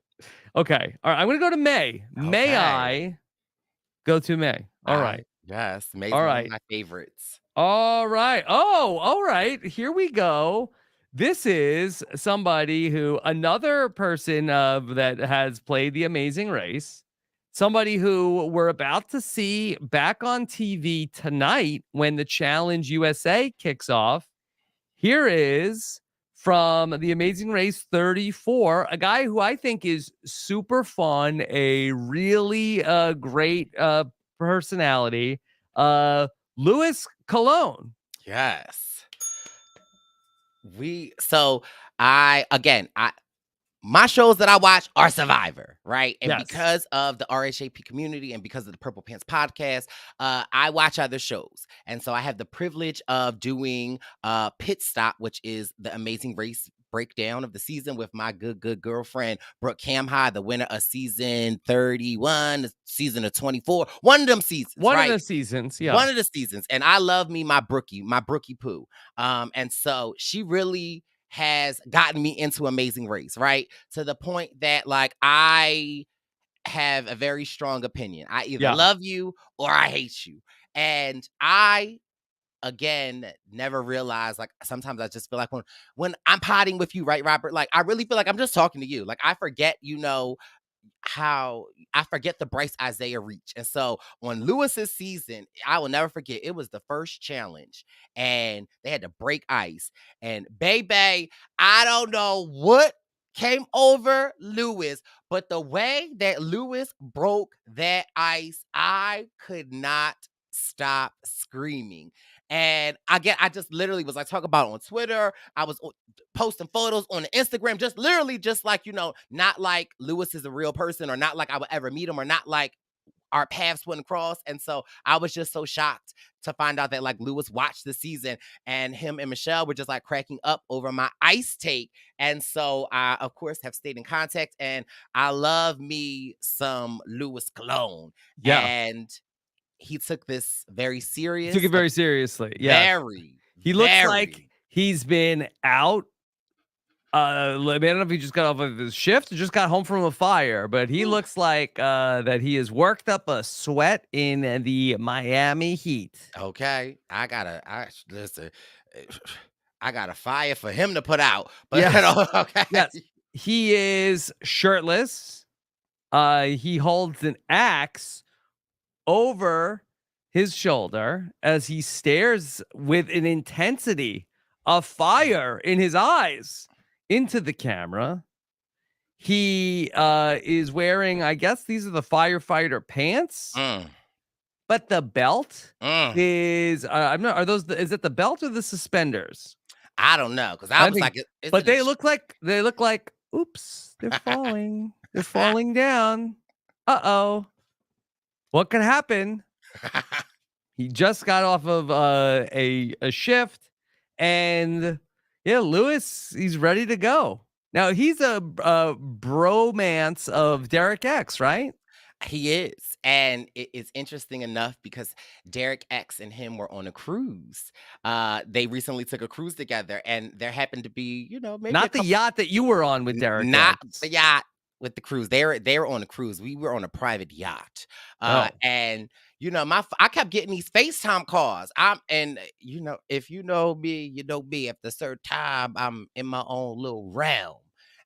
Okay, all right. I'm gonna go to May. Okay. May I go to May? All right. Yes, May's one of my favorites. All right. Oh, all right. Here we go. This is somebody another person that has played The Amazing Race, somebody who we're about to see back on TV tonight when the Challenge USA kicks off. Here is from The Amazing Race 34, a guy who I think is super fun, a really great personality, Louis Cologne. Yes. My shows that I watch are Survivor, right? And because of the RHAP community and because of the Purple Pants podcast, I watch other shows. And so I have the privilege of doing Pit Stop, which is the Amazing Race breakdown of the season with my good girlfriend, Brooke Camhigh, the winner of season 31, season of 24. One of them seasons, One of right? the seasons, yeah. One of the seasons. And I love me my Brookie poo. And so she really has gotten me into Amazing Race, right? To the point that like I have a very strong opinion. I either love you or I hate you. And I again never realized, like, sometimes I just feel like when I'm potting with you, right, Robert, like I really feel like I'm just talking to you. Like I forget, how I forget the Brice Izyah reach. And so on Lewis's season, I will never forget, it was the first challenge and they had to break ice. And baby, I don't know what came over Lewis, but the way that Lewis broke that ice, I could not stop screaming. And I just literally was like talking about it on Twitter. I was posting photos on the Instagram, just literally just like, not like Lewis is a real person or not like I would ever meet him or not like our paths wouldn't cross. And so I was just so shocked to find out that like Lewis watched the season and him and Michelle were just like cracking up over my ice take. And so I, of course, have stayed in contact and I love me some Lewis cologne. Yeah. And he took this very serious. Took it very seriously. Yeah. He looks like he's been out. I don't know if he just got off of his shift or just got home from a fire, but he looks like that he has worked up a sweat in the Miami heat. Okay. Listen, I got a fire for him to put out. But okay. Yes. He is shirtless. He holds an axe over his shoulder as he stares with an intensity of fire in his eyes into the camera. He is wearing, I guess these are the firefighter pants, but the belt is is it the belt or the suspenders? I don't know, because I was like, but they look like oops, they're falling. They're falling down. Uh-oh. What could happen? He just got off of a shift, and Lewis, he's ready to go. Now he's a bromance of Derek X, right? He is. And it's interesting enough because Derek X and him were on a cruise. They recently took a cruise together, and there happened to be, maybe not the yacht that you were on with Derek. Not the yacht with the cruise. They were on a cruise. We were on a private yacht. And I kept getting these FaceTime calls. If you know me, you know me. At the certain time, I'm in my own little realm.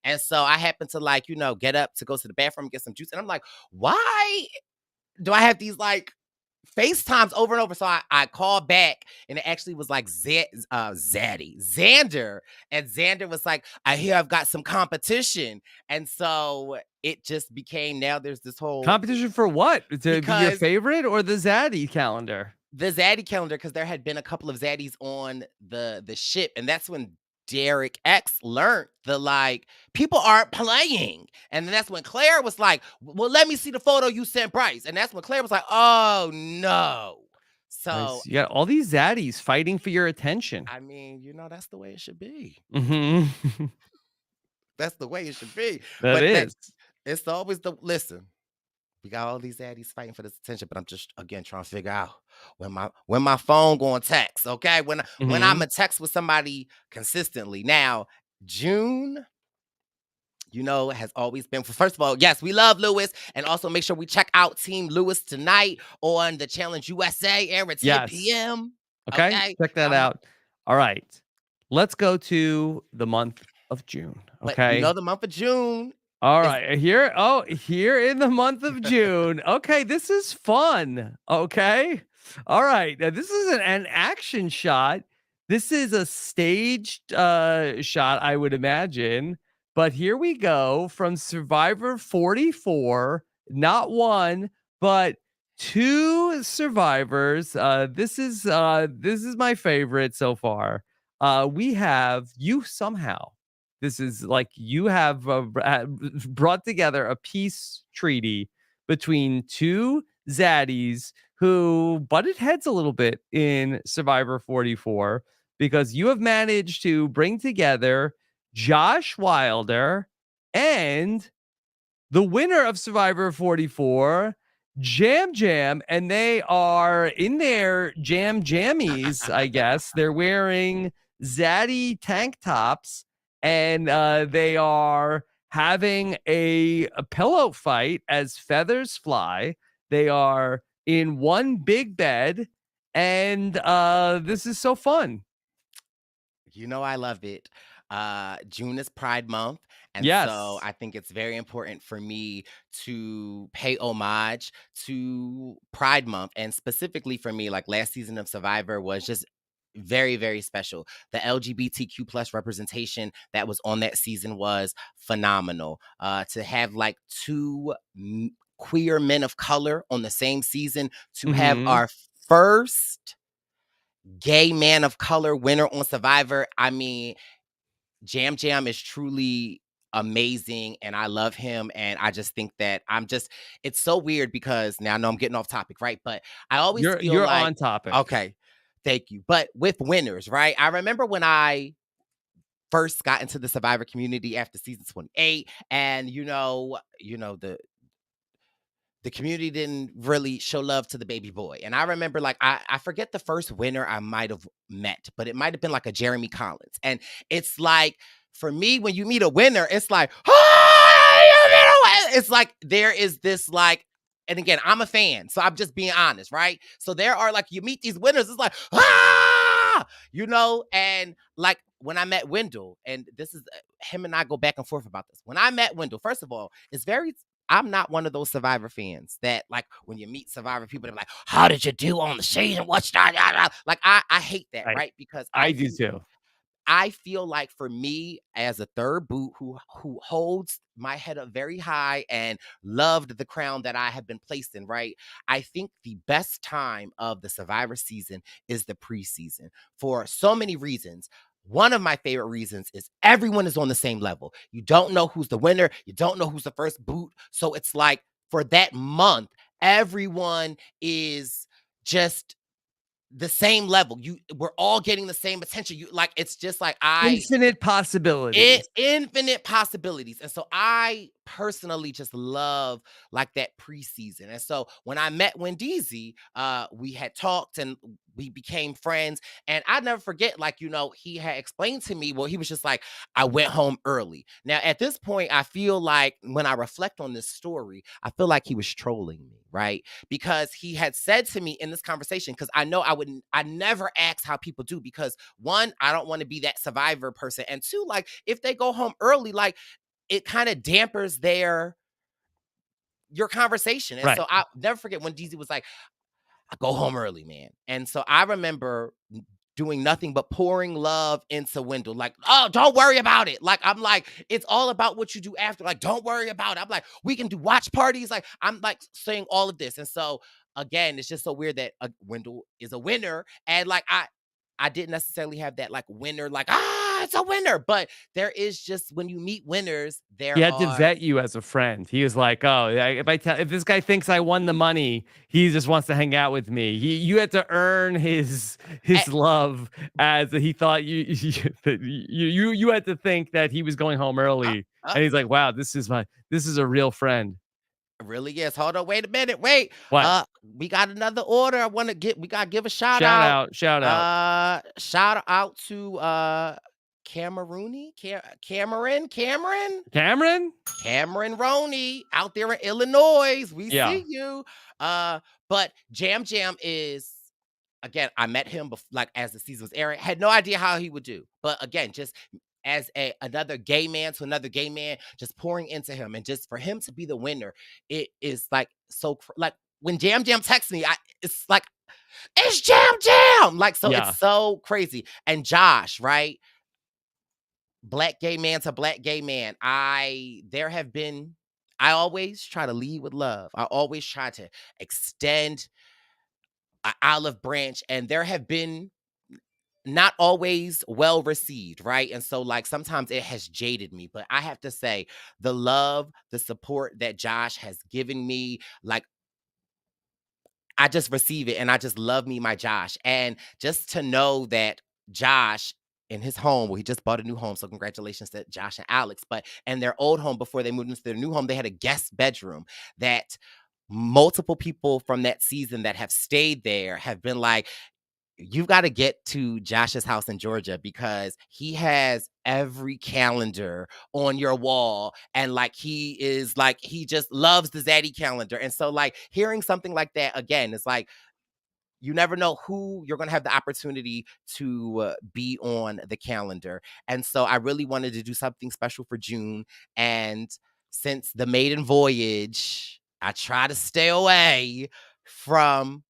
And so I happened to get up to go to the bathroom and get some juice. And I'm like, why do I have these like FaceTimes over and over? So I called back and it actually was like Xander. And Xander was like, I hear I've got some competition. And so it just became, now there's this whole competition for what? To be your favorite or the Zaddy calendar? The Zaddy calendar, because there had been a couple of Zaddies on the ship. And that's when Derek X learned people aren't playing. And then that's when Claire was like, well, let me see the photo you sent Brice. And that's when Claire was like, oh no. So you got all these Zaddies fighting for your attention. I mean, that's the way it should be. Mm-hmm. That's the way it should be. It's always listen. We got all these Zaddies fighting for this attention, but I'm just again trying to figure out when my phone going text. Okay, when I'm a text with somebody consistently. Now June, has always been. First of all, yes, we love Lewis, and also make sure we check out Team Lewis tonight on the Challenge USA air at 10 p.m. Okay, check that out. All right, let's go to the month of June. Okay, the month of June. All right, here in the month of June. Okay, this is fun. Okay, all right. Now this is an action shot. This is a staged shot, I would imagine. But here we go from Survivor 44. Not one, but two survivors. This is my favorite so far. We have you somehow. This is like you have brought together a peace treaty between two Zaddies who butted heads a little bit in Survivor 44 because you have managed to bring together Josh Wilder, and the winner of Survivor 44, Jam Jam, and they are in their jam jammies, I guess. They're wearing Zaddy tank tops, and they are having a pillow fight as feathers fly. They are in one big bed, and this is so fun. You know, I love it. June is Pride Month. And so Yes. I think it's very important for me to pay homage to Pride Month. And specifically for me, like last season of Survivor was just very, very special. The LGBTQ plus representation that was on that season was phenomenal. To have like two queer men of color on the same season, to have Mm-hmm. our first gay man of color winner on Survivor. I mean, Jam Jam is truly amazing and I love him. And I just think that it's so weird because now I know I'm getting off topic, right? But I always feel You're like, on topic. okay, thank you. But with winners, right? I remember when I first got into the Survivor community after season 28, and the community didn't really show love to the baby boy. And I remember, like, I forget the first winner I might have met, but it might have been like a Jeremy Collins. And it's like, for me, when you meet a winner, it's like, it's like there is this like, and again, I'm a fan, so I'm just being honest, right? So there are like, you meet these winners, it's like, and like when I met Wendell, and this is him and I go back and forth about this. When I met Wendell, first of all, I'm not one of those Survivor fans that, like, when you meet Survivor people, they're like, "How did you do on the season? What's that?" Like, I hate that, right? Because I do too. I feel like for me as a third boot who holds my head up very high and loved the crown that I have been placed in, right? I think the best time of the Survivor season is the preseason for so many reasons. One of my favorite reasons is everyone is on the same level. You don't know who's the winner, you don't know who's the first boot. So it's like for that month, everyone is just the same level. We're all getting the same attention. It's just like Infinite possibilities. infinite possibilities. And so I personally just love like that preseason. And so when I met Wendeezy, we had talked and we became friends. And I never forget, like, he had explained to me, well, he was just like, I went home early. Now, at this point, I feel like when I reflect on this story, I feel like he was trolling me, right? Because he had said to me in this conversation, because I know I never ask how people do, because one, I don't want to be that Survivor person. And two, like, if they go home early, like, it kind of dampers your conversation. And Right. so I'll never forget when DZ was like, I go home early, man. And so I remember doing nothing but pouring love into Wendell. Like, oh, don't worry about it. Like, I'm like, it's all about what you do after. Like, don't worry about it. I'm like, we can do watch parties. Like, I'm like saying all of this. And so again, it's just so weird that Wendell is a winner. And like, I didn't necessarily have that like winner, like, it's a winner. But there is just, when you meet winners, He there had to are vet you as a friend. He was like, "Oh, if this guy thinks I won the money, he just wants to hang out with me." You had to earn his love, as he thought you had to think that he was going home early, uh, and he's like, "Wow, this is a real friend." really is. Hold on, wait a minute. Wait. What? We got another order. We gotta give a shout out. Shout out. Shout out to Cameroon Cameron? Roney out there in Illinois. We Yeah. see you. But Jam Jam is, again, I met him like as the season was airing. Had no idea how he would do. But again, just as another gay man to another gay man, just pouring into him, and just for him to be the winner, it is like so like when Jam Jam texts me, it's like, it's Jam Jam. Like, so Yeah. it's so crazy. And Josh, right? Black gay man to black gay man. I always try to lead with love. I always try to extend an olive branch, and there have been not always well received, right? And so like sometimes it has jaded me, but I have to say the love, the support that Josh has given me, like, I just receive it, and I just love me my Josh. And just to know that Josh in his home. Well, he just bought a new home, so congratulations to Josh and Alex. But in their old home, before they moved into their new home, they had a guest bedroom that multiple people from that season that have stayed there have been like, you've got to get to Josh's house in Georgia because he has every calendar on your wall. And like, he just loves the Zaddy calendar. And so, like, hearing something like that again, it's like, you never know who you're going to have the opportunity to be on the calendar. And so I really wanted to do something special for June. And since the maiden voyage, I try to stay away from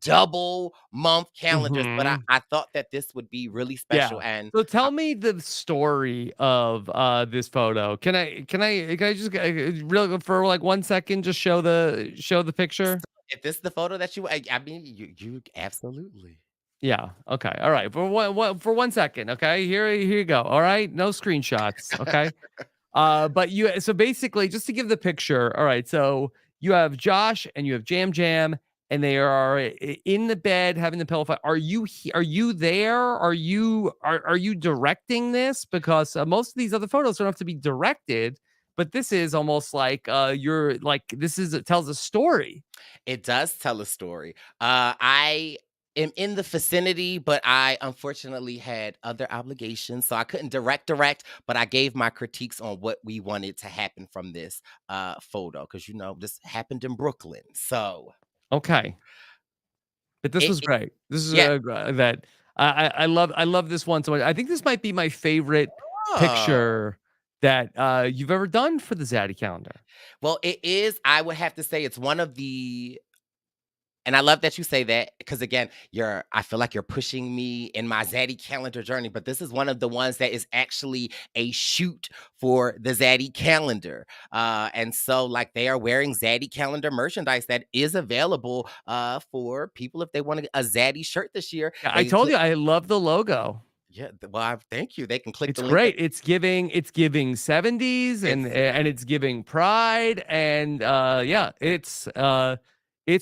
double month calendars, but I, Mhm. I thought that this would be really special. Yeah. And So tell me the story of this photo. Can I just real for like 1 second just show the so picture? if this is the photo that I mean, you absolutely. Yeah. Okay. All right. For 1 second. Okay. Here you go. All right. No screenshots. Okay. But you so basically, just to give the picture, all right, so you have Josh and you have Jam Jam, and they are in the bed having the pillow fight. Are you there? Are you directing this? Because most of these other photos don't have to be directed, but this is almost like you're like this is it tells a story. It does tell a story. I am in the vicinity, but I unfortunately had other obligations, so I couldn't direct, but I gave my critiques on what we wanted to happen from this photo because this happened in Brooklyn. So Okay. But this it, was it great. This is yeah. that I love this one so much. I think this might be my favorite Oh. picture that you've ever done for the Zaddy calendar. Well, it is. I would have to say it's one of the. And I love that you say that because again, I feel like you're pushing me in my Zaddy calendar journey, but this is one of the ones that is actually a shoot for the Zaddy calendar. And so like they are wearing Zaddy calendar merchandise that is available for people if they want a Zaddy shirt this year. Yeah, I They told click, you I love the logo. yeah, well, thank you. They can click It's the link great. It's giving 70s it's and it's giving pride and yeah, it's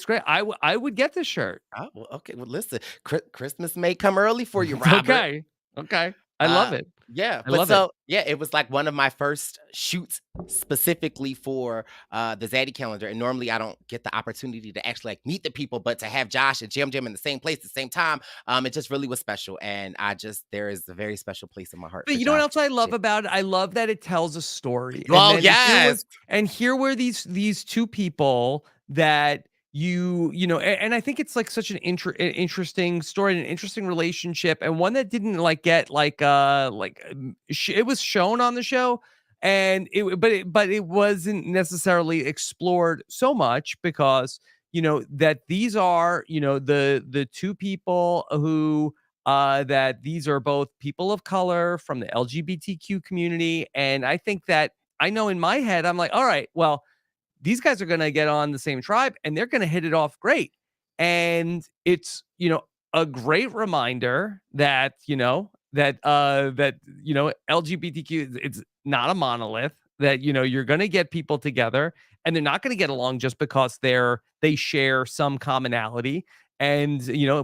great. I would get this shirt. oh, well, okay. Well, listen, Christmas may come early for you, It's Robert. okay. Okay. I love Uh, it. yeah, I but love it. so yeah, it was like one of my first shoots specifically for the Zaddy calendar. And normally I don't get the opportunity to actually like meet the people, but to have Josh and Jim Jim in the same place at the same time, it just really was special. And there is a very special place in my heart But for you know what Josh else I and love Jim. about it? I love that it tells a story. And Oh then yes. here were these two people that and I think it's like such an interesting story and an interesting relationship and one that didn't like get it was shown on the show and it wasn't necessarily explored so much because that these are the two people who that these are both people of color from the LGBTQ community. And I think that I know in my head, I'm like, all right, well, these guys are going to get on the same tribe and they're going to hit it off great. And it's, a great reminder that, LGBTQ, it's not a monolith, that, you're going to get people together and they're not going to get along just because they share some commonality. And,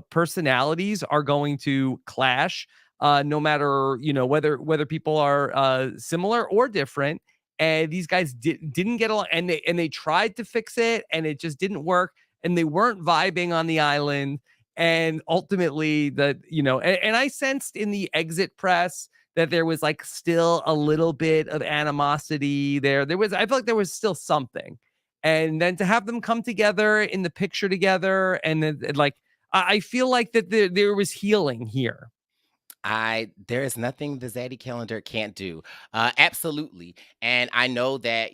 personalities are going to clash no matter, whether people are similar or different and these guys didn't get along and they tried to fix it and it just didn't work and they weren't vibing on the island and ultimately and I sensed in the exit press that there was like still a little bit of animosity there was I feel like there was still something and then to have them come together in the picture together and then like I feel like that there was healing here. There is nothing the Zaddy calendar can't do. Absolutely. And I know that,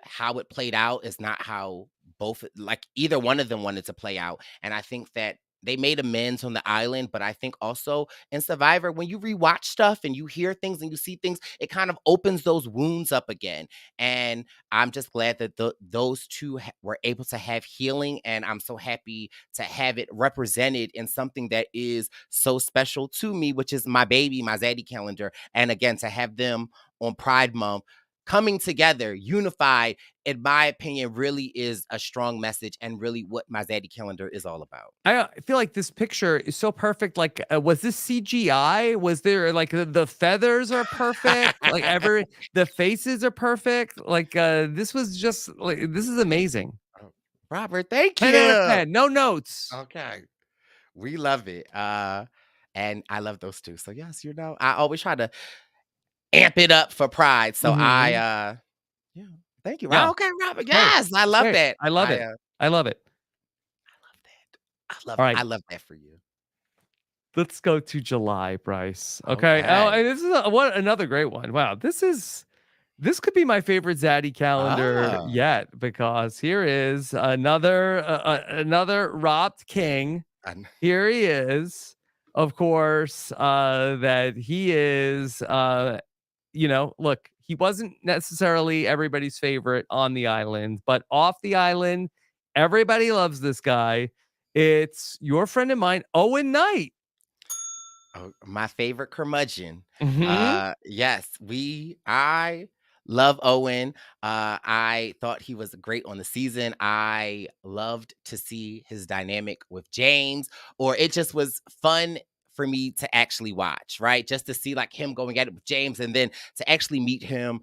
how it played out is not how both like either one of them wanted to play out. And I think that they made amends on the island, but I think also in Survivor, when you rewatch stuff and you hear things and you see things, it kind of opens those wounds up again. And I'm just glad that those two were able to have healing. And I'm so happy to have it represented in something that is so special to me, which is my baby, my Zaddy calendar. And again, to have them on Pride Month coming together, unified, in my opinion, really is a strong message and really what my Zaddy calendar is all about. I feel like this picture is so perfect. Like, was this CGI? Was there like the feathers are perfect? Like the faces are perfect. Like, this was just like this is amazing. Oh, Robert, thank 10 out of you. 10. No notes. Okay. We love it. And I love those two. So yes, I always try to amp it up for Pride. So Mhm. yeah, thank you. Yeah. Okay, Robert. Hey, Yes, I love great. that. I love it. I love it. Love that. I love All I right. love that for you. Let's go to July, Bryce. Okay. Oh, Okay. and this is what another great one. Wow. This could be my favorite Zaddy calendar Ah. yet because here is another Ropt King. I Here he is. Of course, that he is look, he wasn't necessarily everybody's favorite on the island, but off the island, everybody loves this guy. It's your friend of mine, Owen Knight. Oh, my favorite curmudgeon. Mhm. Yes, I love Owen. I thought he was great on the season. I loved to see his dynamic with James, or it just was fun for me to actually watch, right? Just to see like him going at it with James and then to actually meet him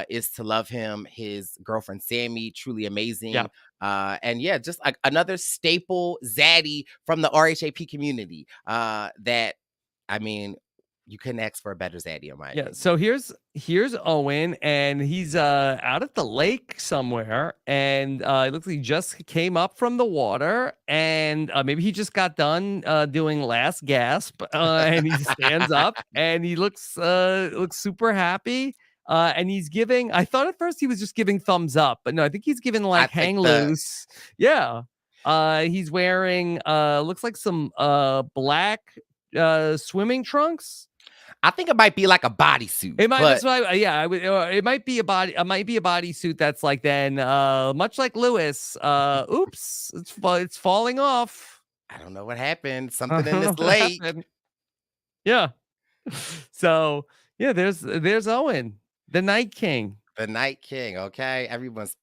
is to love him. His girlfriend Sammy, truly Yeah. amazing. And yeah, just like another staple zaddy from the RHAP community that I mean, you couldn't ask for a better zaddy, in my Yeah, opinion. so here's Owen, and he's out at the lake somewhere, and it looks like he just came up from the water, and maybe he just got done doing last gasp, and he stands up, and he looks super happy, and he's giving. I thought at first he was just giving thumbs up, but no, I think he's giving I like think hang loose. Yeah, he's wearing looks like some black swimming trunks. I think it might be like a bodysuit, It might. but That's why. Yeah, I would. It might be a body. It might be a bodysuit that's like then, much like Lewis. Oops, it's falling off. I don't know what happened. I Something in don't know this what lake. happened. Yeah. So yeah, there's Owen, the Night King. The Night King, okay? Everyone's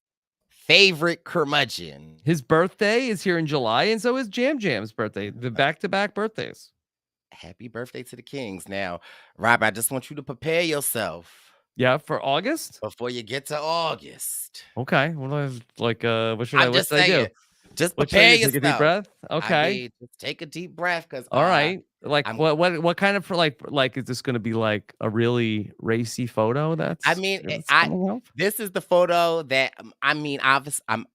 favorite curmudgeon. His birthday is here in July, and so is Jam Jam's birthday. The Uh, back-to-back birthdays. Happy birthday to the Kings. Now, Rob, I just want you to prepare yourself Yeah, for August. before you get to August. Okay. What do I like? I'm What just should I do? saying, just What should I prepare do? Take a deep yourself. breath. I Okay. mean, just take a deep breath because All right. Like I'm what kind of like is this gonna be like a really racy photo I mean, that's coming up? this is the photo that I'm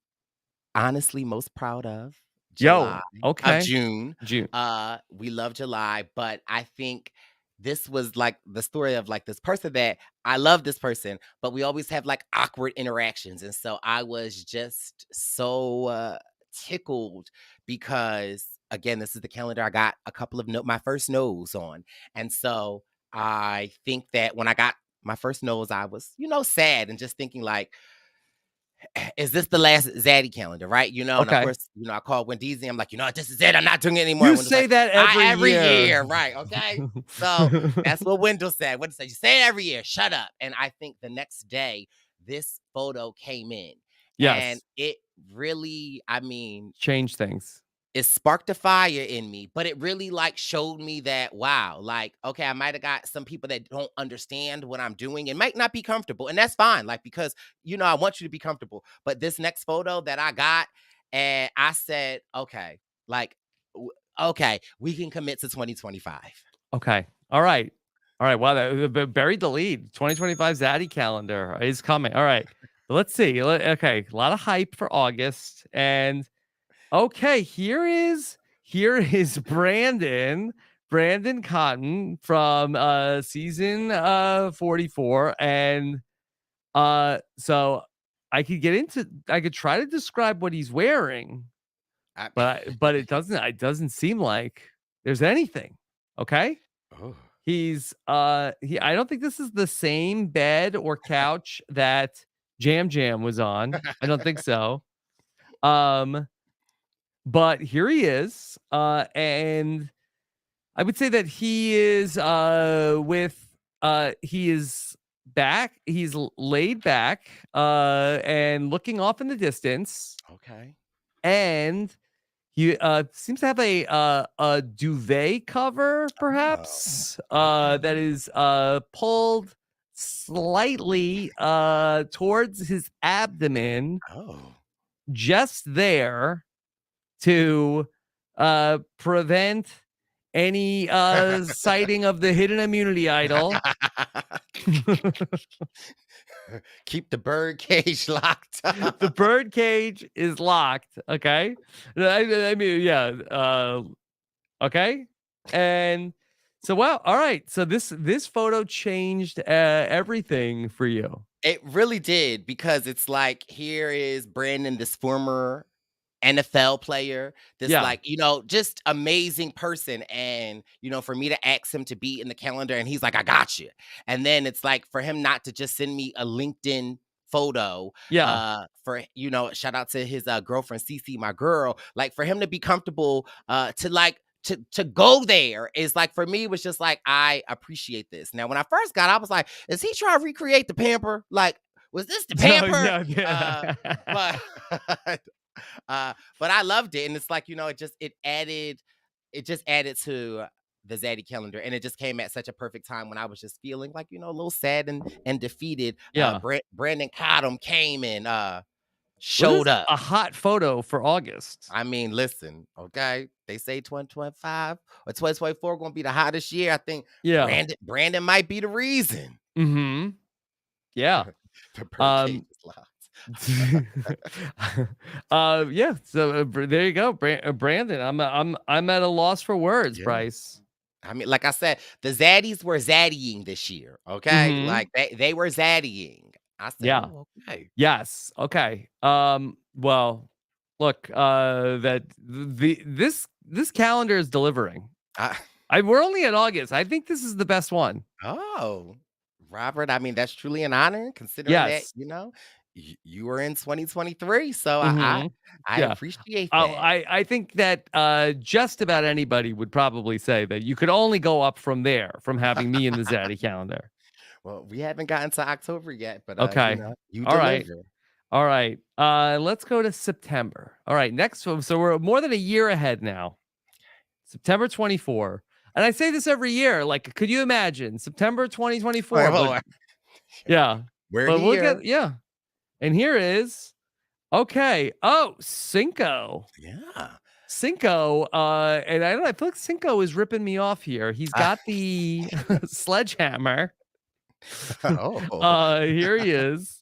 honestly most proud of. July Yo, of okay. June. June. We love July, but I think this was like the story of like this person that I love this person, but we always have like awkward interactions. And so I was just so tickled because again, this is the calendar I got a couple of my first nose on. And so I think that when I got my first nose, I was, sad and just thinking like, is this the last Zaddy calendar, right? And of Okay. course, I called Wendy. I'm like, this is it. I'm not doing it anymore. You And Wendy's say like, that I every every year. year, right? Okay. So that's what Wendell said. Wendell said, you say it every year. Shut up. And I think the next day, this photo came in. And Yes. it really, Change things. it sparked a fire in me, but it really like showed me that wow, like okay, I might have got some people that don't understand what I'm doing and might not be comfortable, and that's fine. Like because I want you to be comfortable. But this next photo that I got, and I said, okay, like, okay, we can commit to 2025. Okay. All right. All right. Wow, that buried the lead. 2025 Zaddy calendar is coming. All right. Let's see. Okay. A lot of hype for August. And okay, here is Brandon Cotton from season 44. And so I could try to describe what he's wearing, I, but it doesn't seem like there's anything. Okay? oh, I don't think this is the same bed or couch that Jam Jam was on. I don't think so. Um But here he is, and I would say that he is laid back, and looking off in the distance, Okay. and he seems to have a duvet cover, Oh, perhaps, that okay. is pulled slightly towards his abdomen, Oh. just there to prevent any sighting of the hidden immunity idol. Keep the bird cage locked up. The bird cage is locked. Okay. I mean, yeah. Okay. And so, well, all right. So this photo changed everything for you. It really did, because it's like, here is Brandon, this former NFL player, this, Yeah. like, just amazing person. And, for me to ask him to be in the calendar, and he's like, I got you. And then it's like, for him not to just send me a LinkedIn photo, Yeah. shout out to his girlfriend, Cece, my girl, like, for him to be comfortable, to go there is like, for me, it was just like, I appreciate this. Now, when I first got, I was like, is he trying to recreate the pamper? Like, was this the No, pamper? no, yeah. But but I loved it. And it's like, it just added to the Zaddy calendar. And it just came at such a perfect time when I was just feeling like, a little sad and defeated. Yeah. Brandon Cottom came and Well, this is showed up. a hot photo for August. I mean, listen, okay. They say 2025 or 2024 gonna be the hottest year. I think Yeah. Brandon might be the reason. Mm-hmm. Yeah. The bird cage is locked. Yeah. So there you go, Brandon. I'm at a loss for words, Yeah. Brice. I mean, like I said, the Zaddies were zaddying this year, okay? Mm-hmm. Like, they were zaddying. I said, Yeah. "Oh, okay." Yes. Okay. Well, look. This calendar is delivering. I We're only in August. I think this is the best one. Oh, Robert, I mean, that's truly an honor, considering that, Yes. you were in 2023, so I Mm-hmm. I Yeah. appreciate Oh, that. I think that just about anybody would probably say that you could only go up from there from having me in the Zaddy calendar. Well, we haven't gotten to October yet, but, Okay. you All right. deliver. All right. Let's go to September. All right. Next one. So we're more than a year ahead now. September 24. And I say this every year. Like, could you imagine September 2024? Wait, hold But on. yeah. We're But we'll here. get, yeah. And here is, okay. Oh, Cinco. Yeah. Cinco, and I don't know, I feel like Cinco is ripping me off here. He's got the sledgehammer. Oh. Here he is.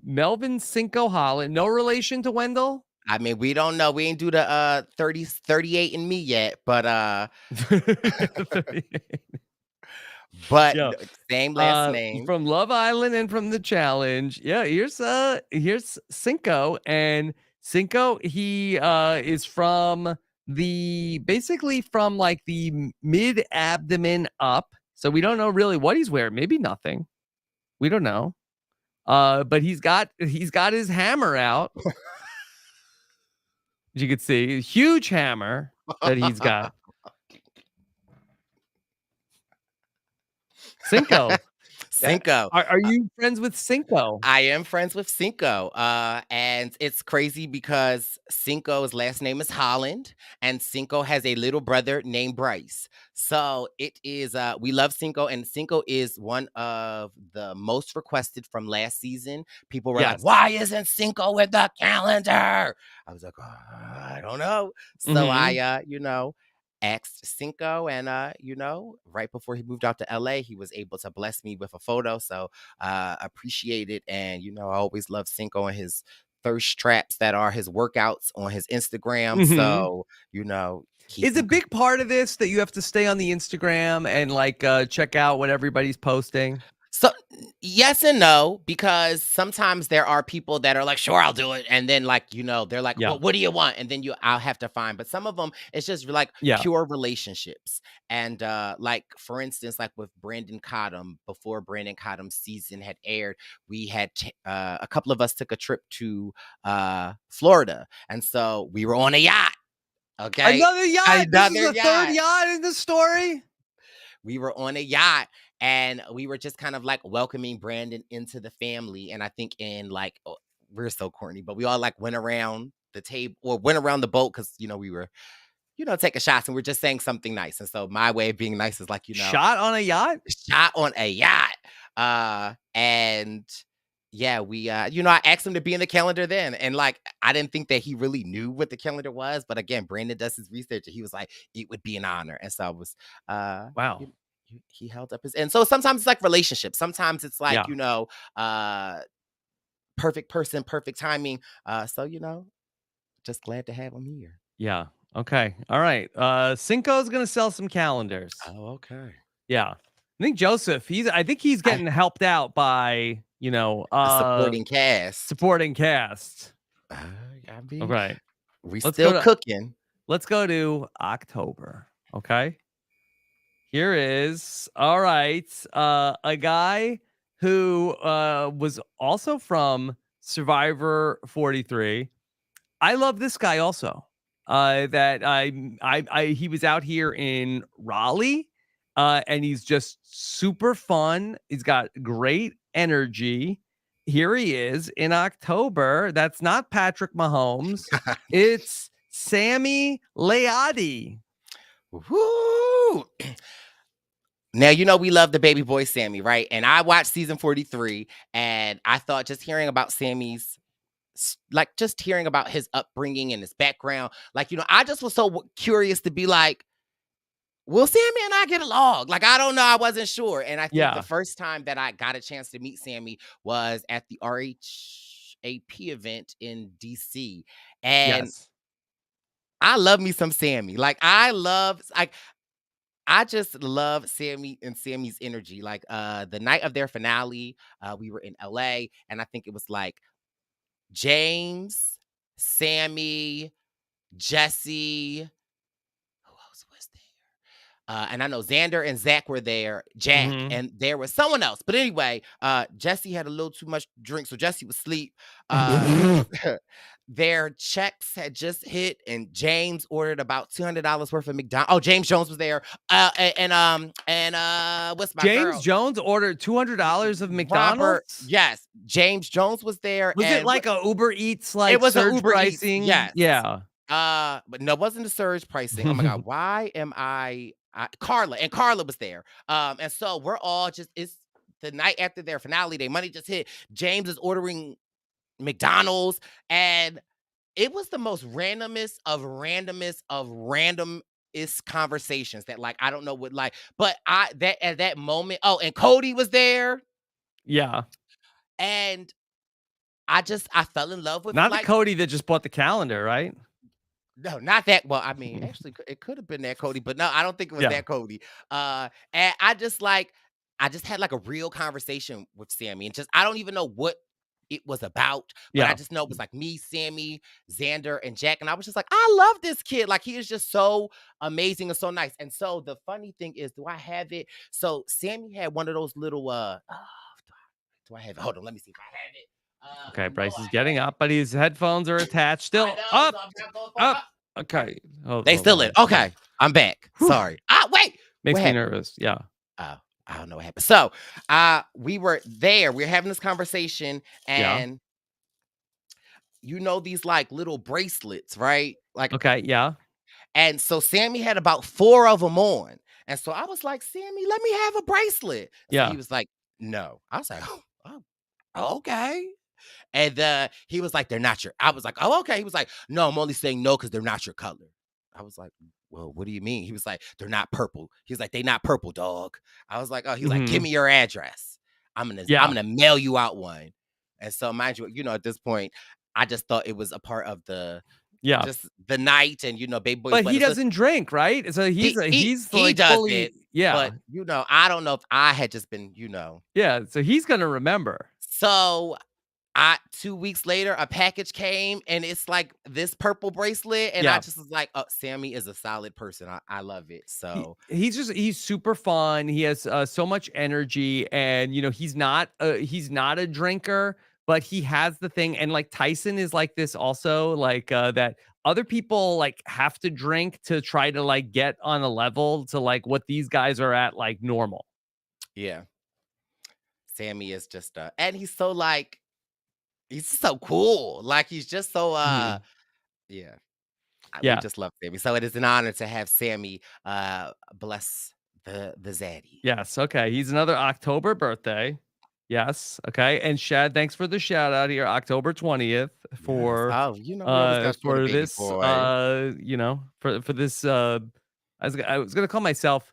Melvin Cinco Holland. No relation to Wendell. I mean, we don't know. We ain't do the 38 and me yet, but Yeah. same last name. From Love Island and from the challenge. Yeah, here's Cinco, and Cinco, he is from basically from like the mid abdomen up. So we don't know really what he's wearing. Maybe nothing. We don't know. But he's got his hammer out. As you can see, a huge hammer that he's got. Cinco. Cinco. Are you friends with Cinco? I am friends with Cinco. And it's crazy because Cinco's last name is Holland, and Cinco has a little brother named Brice. So it is, we love Cinco, and Cinco is one of the most requested from last season. People were like, Yes. why isn't Cinco with the calendar? I was like, I don't know. So I, asked Cinco, and right before he moved out to LA, he was able to bless me with a photo. So appreciate it. And I always love Cinco and his thirst traps that are his workouts on his Instagram. So is a big part of this that you have to stay on the Instagram and like check out what everybody's posting? So yes and no, because sometimes there are people that are like, sure, I'll do it. And then they're like, well, what do you want? And then I'll have to find. But some of them, it's just like pure relationships. And like, for instance, like with Brandon Cottom, before Brandon Cottom's season had aired, we had a couple of us took a trip to Florida. And so we were on a yacht. Okay. Another yacht. This is the third yacht in the story. We were on a yacht, and we were just kind of like welcoming Brandon into the family. And I think in like, we're so corny, but we all like went around the table or went around the boat because, we were, taking shots and we're just saying something nice. And so my way of being nice is like, Shot on a yacht? shot on a yacht. And yeah, we, I asked him to be in the calendar then. And like, I didn't think that he really knew what the calendar was. But again, Brandon does his research and he was like, it would be an honor. And so I was, Wow. he held up his, and so sometimes it's like relationships. Sometimes it's like, perfect person, perfect timing. So, just glad to have him here. Yeah. Okay. All right. Cinco's gonna sell some calendars. Oh, okay. Yeah. I think Joseph, I think he's getting helped out by, Supporting cast. supporting cast. I mean, Okay. we still cooking. Let's go to October. Okay. Here is all right. A guy who was also from Survivor 43. I love this guy also. He was out here in Raleigh, and he's just super fun. He's got great energy. Here he is in October. That's not Patrick Mahomes. It's Sammy Leotti. Woo! Now, we love the baby boy Sammy, right? And I watched season 43, and I thought just hearing about Sammy's, like just hearing about his upbringing and his background, like, I just was so curious to be like, will Sammy and I get along? Like, I don't know. I wasn't sure. And I think the first time that I got a chance to meet Sammy was at the RHAP event in DC. And I love me some Sammy. I just love Sammy and Sammy's energy. Like the night of their finale, we were in LA, and I think it was like James, Sammy, Jesse. Who else was there? And I know Xander and Zach were there, Jack, and there was someone else. But anyway, Jesse had a little too much drink, so Jesse was asleep. Their checks had just hit, and James ordered about $200 worth of McDonald's. Oh, James Jones was there. And what's my James girl? Jones ordered $200 of McDonald's. Robert, yes, James Jones was there. Was it like a Uber Eats, like it was surge an Uber pricing? Eats, yes. Yeah. But no, it wasn't the surge pricing. Oh my God, why am Carla was there. And so we're all just, it's the night after their finale, their money just hit. James is ordering McDonald's, and it was the most randomest of randomest conversations that, like, I don't know what, like, but at that moment, and Cody was there. Yeah. And I fell in love with, not the Cody that just bought the calendar, right? No, not that. Well, I mean, actually, it could have been that Cody, but no, I don't think it was that Cody. And I just had like a real conversation with Sammy, and I don't even know what it was about, but I just know it was like me, Sammy, Xander, and Jack, and I was just like, I love this kid. Like, he is just so amazing and so nice. And so the funny thing is, do I have it? So Sammy had one of those little do I have it? Hold on, let me see if I have it. Okay, Brice is getting up, but his headphones are attached still. Up. Okay. They still in. Okay, I'm back. Sorry. Wait. Makes me nervous. Yeah. I don't know what happened. So we were there. We were having this conversation, and these like little bracelets, right? Like, okay, yeah. And so Sammy had about 4 of them on. And so I was like, Sammy, let me have a bracelet. So he was like, no. I was like, oh, okay. And he was like, they're not your. I was like, oh, okay. He was like, no, I'm only saying no because they're not your color. I was like, well, what do you mean? He was like, they're not purple. He's like, they not purple, dog. I was like, oh, he's like, give me your address. I'm gonna mail you out one. And so, mind you, at this point, I just thought it was a part of the just the night, and baby boy. But he doesn't drink, right? So he does fully, it. Yeah. But I don't know if I had just been, Yeah. So he's gonna remember. So 2 weeks later, a package came, and it's like this purple bracelet, and I just was like, oh, Sammy is a solid person. I love it. So he's super fun. He has so much energy, and he's not a drinker, but he has the thing. And like Tyson is like this also, like that other people like have to drink to try to like get on a level to like what these guys are at, like normal. Yeah. Sammy is just and he's so like he's so cool. Like he's just so Mhm. yeah. We Yeah. just love Sammy. So it is an honor to have Sammy bless the Zaddy. Yes. Okay. He's another October birthday. Yes. Okay. And Shad, thanks for the shout out here, October 20th Yes. Oh, we always got to show the for baby this boy. for this I was gonna call myself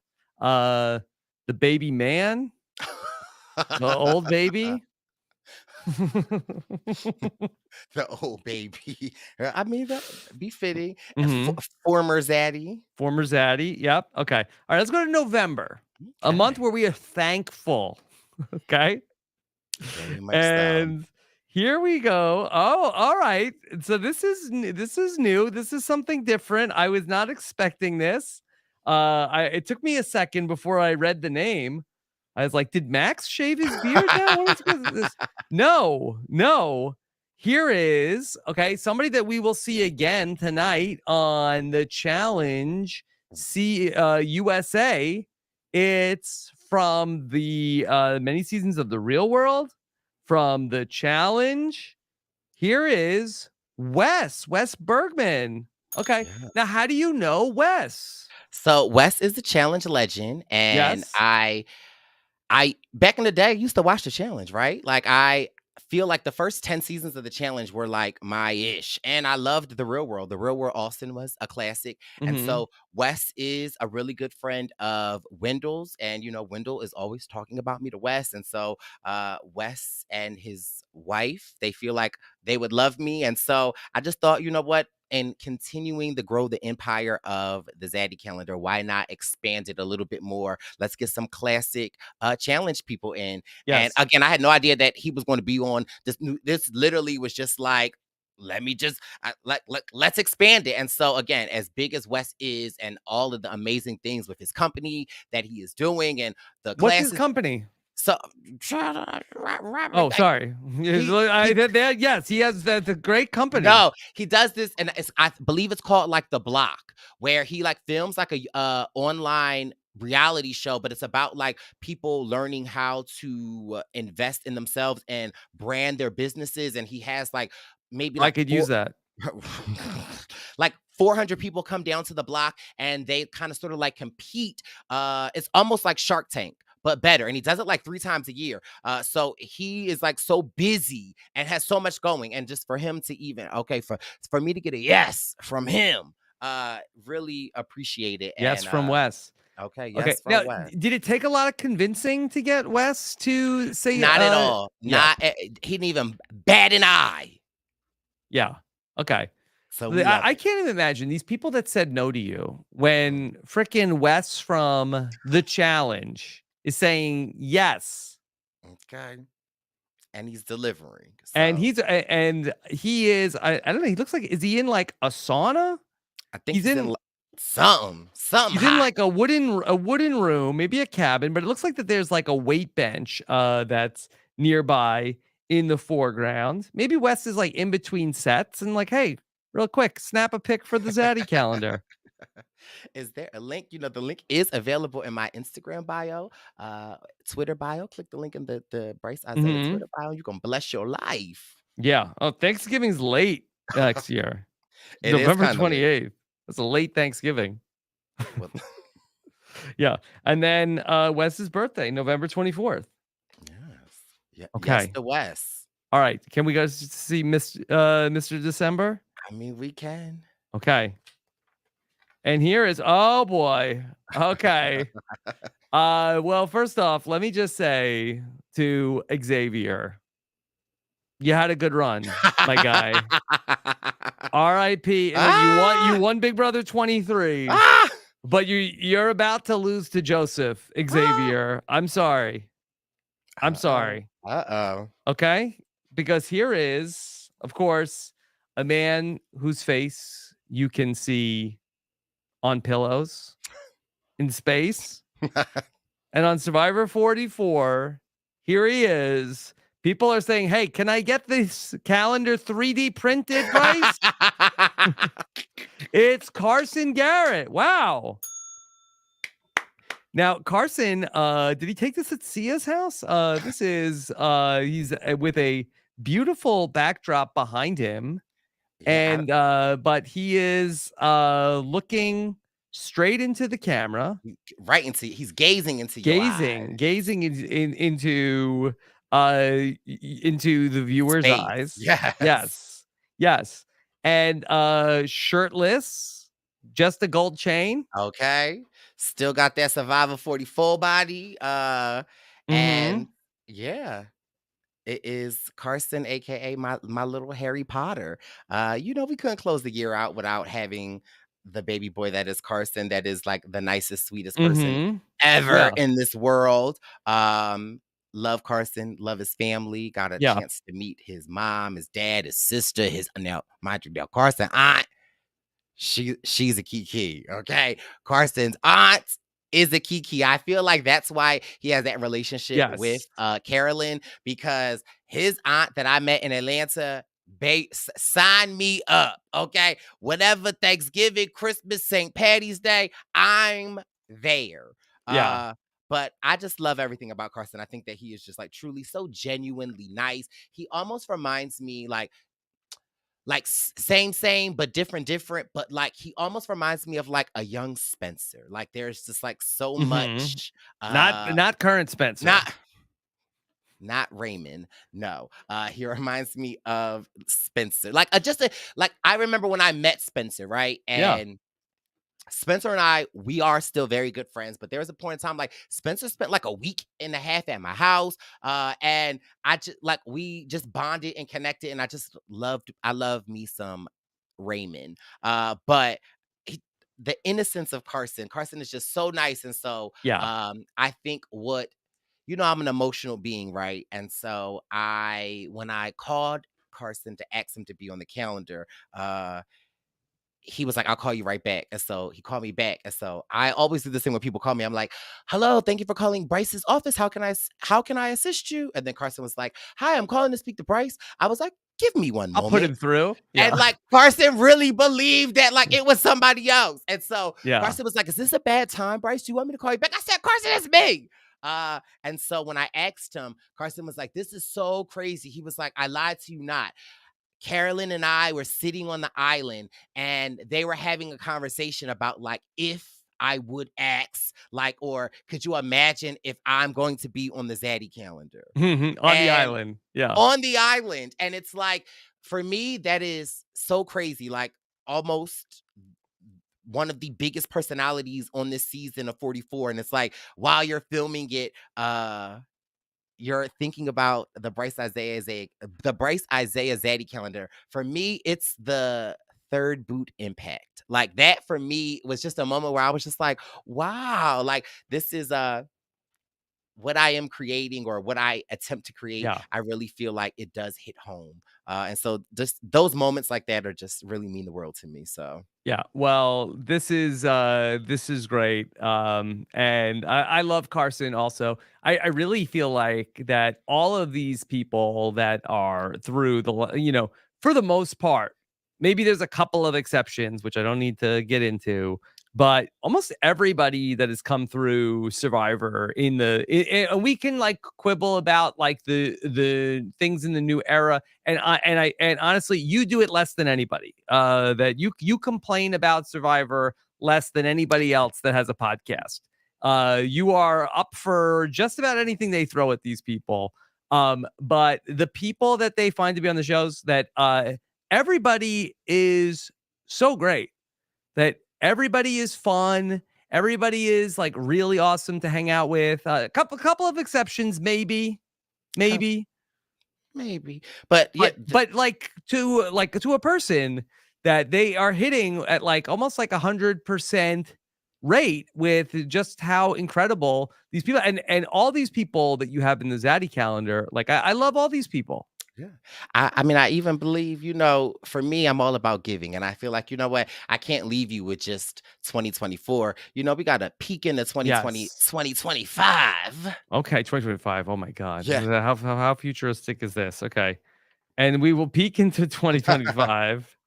the baby man, the old baby. The old baby. I mean, that be fitting. hmm Former Zaddy. Former Zaddy. Yep. Okay. All right. Let's go to November, a month Okay. where we are thankful. Okay. Very much so. And here we go. Oh, all right. So this is new. This is something different. I was not expecting this. It took me a second before I read the name. I was like, did Max shave his beard now? What is this? No, no. Here is okay, somebody that we will see again tonight on the challenge USA. It's from the many seasons of the Real World, from the challenge. Here is Wes Bergman. Okay. Yeah. Now, how do you know Wes? So Wes is the challenge legend, and Yes. I back in the day used to watch the challenge, right? Like I feel like the first 10 seasons of the challenge were like my ish. And I loved the real world. The real world Austin was a classic. And hmm so Wes is a really good friend of Wendell's. And Wendell is always talking about me to Wes. And so Wes and his wife, they feel like they would love me. And so I just thought, you know what? And continuing to grow the empire of the Zaddy calendar, why not expand it a little bit more? Let's get some classic challenge people in. And Yes. again, I had no idea that he was going to be on this new. This literally was just like, let me just let's expand it. And so again, as big as Wes is, and all of the amazing things with his company that he is doing, and the What's his classes. company? So Oh, sorry. he Yes, he has the great company. no, he does this, and I believe it's called like The Block, where he like films like a online reality show, but it's about like people learning how to invest in themselves and brand their businesses. And he has like maybe I like could use that. like 400 people come down to the block, and they kind of sort of like compete. It's almost like Shark Tank, but better. And he does it like 3 times a year. So he is like so busy and has so much going. And just for him to even, okay, for me to get a yes from him, really appreciate it. Yes, And from Wes. okay, Okay. yes Now, from Wes. did it take a lot of convincing to get Wes to say Not at all. yeah. He didn't even bat an eye. Yeah. Okay. So we love I it. can't even imagine these people that said no to you when frickin' Wes from the challenge is saying yes. Okay. And he's delivering. And So he is, I don't know, he looks like, is he in like a sauna? I think He's he's in in something he's in hot. like a wooden room, maybe a cabin, but it looks like that there's like a weight bench that's nearby in the foreground. Maybe Wes is like in between sets and like, hey, real quick, snap a pic for the Zaddy calendar. Is there a link? The link is available in my Instagram bio, Twitter bio. Click the link in the Brice Izyah hmm Twitter bio. You're gonna bless your life. Yeah. Oh, Thanksgiving's late next year. It is November kind of late. 28th. That's a late Thanksgiving. Well, Yeah. And then Wes's birthday, November 24th. yes. Yeah, yes, Okay. the West. All right. Can we go see Mr. December? I mean, we can. Okay. And here is, oh boy. Okay. Well, first off, let me just say to Xavier, you had a good run, my guy. RIP. And you won Big Brother 23, Ah! but you're about to lose to Joseph, Xavier. I'm sorry. I'm sorry. Uh-oh. Okay? Because here is, of course, a man whose face you can see on pillows in space. And on Survivor 44, here he is. People are saying, hey, can I get this calendar 3D printed, Brice? It's Carson Garrett. Wow. Now, Carson, did he take this at Sia's house? This is he's with a beautiful backdrop behind him, Yeah, and but he is looking straight into the camera, right into he's gazing into your eyes. gazing into into the viewer's Space. eyes. Yes. Yes, yes, and shirtless, just a gold chain. Okay. Still got that Survivor 40 full body. Mm-hmm. And yeah. It is Carson, aka my little Harry Potter. We couldn't close the year out without having the baby boy that is Carson, that is like the nicest, sweetest person Mm-hmm. ever Yeah. in this world. Love Carson, love his family. Got a Yeah. chance to meet his mom, his dad, his sister, his now, mind you, now Carson aunt. She's a Kiki, okay? Carson's aunt is a Kiki. I feel like that's why he has that relationship with Yes. Carolyn, because his aunt that I met in Atlanta sign me up, okay? Whatever Thanksgiving, Christmas, St. Patty's Day, I'm there. Yeah. But I just love everything about Carson. I think that he is just like truly so genuinely nice. He almost reminds me like same but different, but like he almost reminds me of like a young Spencer. Like there's just like so Mm-hmm. much Not current Spencer. not Raymond. No. He reminds me of Spencer. Like like I remember when I met Spencer, right? Yeah. And Spencer and I, we are still very good friends, but there was a point in time like Spencer spent like a week and a half at my house. And I just like we just bonded and connected, and I love me some Raymond. But the innocence of Carson is just so nice. And so Yeah. I think I'm an emotional being, right? And so when I called Carson to ask him to be on the calendar, he was like, "I'll call you right back." And so he called me back. And so I always do this thing when people call me. I'm like, "Hello, thank you for calling Brice's office. How can I assist you?" And then Carson was like, "Hi, I'm calling to speak to Brice." I was like, "Give me one I'll put moment." him through. And Yeah. like Carson really believed that like it was somebody else. And so Yeah. Carson was like, "Is this a bad time, Brice? Do you want me to call you back?" I said, "Carson, it's me." And so when I asked him, Carson was like, "This is so crazy." He was like, "I lied to you not. Carolyn and I were sitting on the island, and they were having a conversation about like if I would ask, like, or could you imagine if I'm going to be on the Zaddy calendar On the and island. Yeah. on the island?" And it's like, for me, that is so crazy. Like, almost one of the biggest personalities on this season of 44. And it's like, while you're filming it, you're thinking about the Brice Izyah Zaddy calendar. For me, it's the third boot impact. Like that for me was just a moment where I was just like, wow, like this is what I am creating or what I attempt to create. Yeah. I really feel like it does hit home. And so just those moments like that are just really mean the world to me. So Yeah. Well, this is great. And I love Carson also. I really feel like that all of these people that are through for the most part, maybe there's a couple of exceptions, which I don't need to get into, but almost everybody that has come through Survivor and we can like quibble about like the things in the new era, and honestly, you do it less than anybody. That you complain about Survivor less than anybody else that has a podcast. You are up for just about anything they throw at these people. But the people that they find to be on the shows, that everybody is so great, that everybody is fun. Everybody is like really awesome to hang out with. A couple of exceptions, maybe. maybe, but yeah, But to a person that they are hitting at like almost like 100% rate with just how incredible these people, and all these people that you have in the Zaddy calendar. Like I love all these people. yeah. I mean, I even believe, for me, I'm all about giving. And I feel like, you know what? I can't leave you with just 2024. We got to peek into 2020, Yes. 2025. Okay, 2025. Oh my God. Yeah. How futuristic is this? Okay. And we will peek into 2025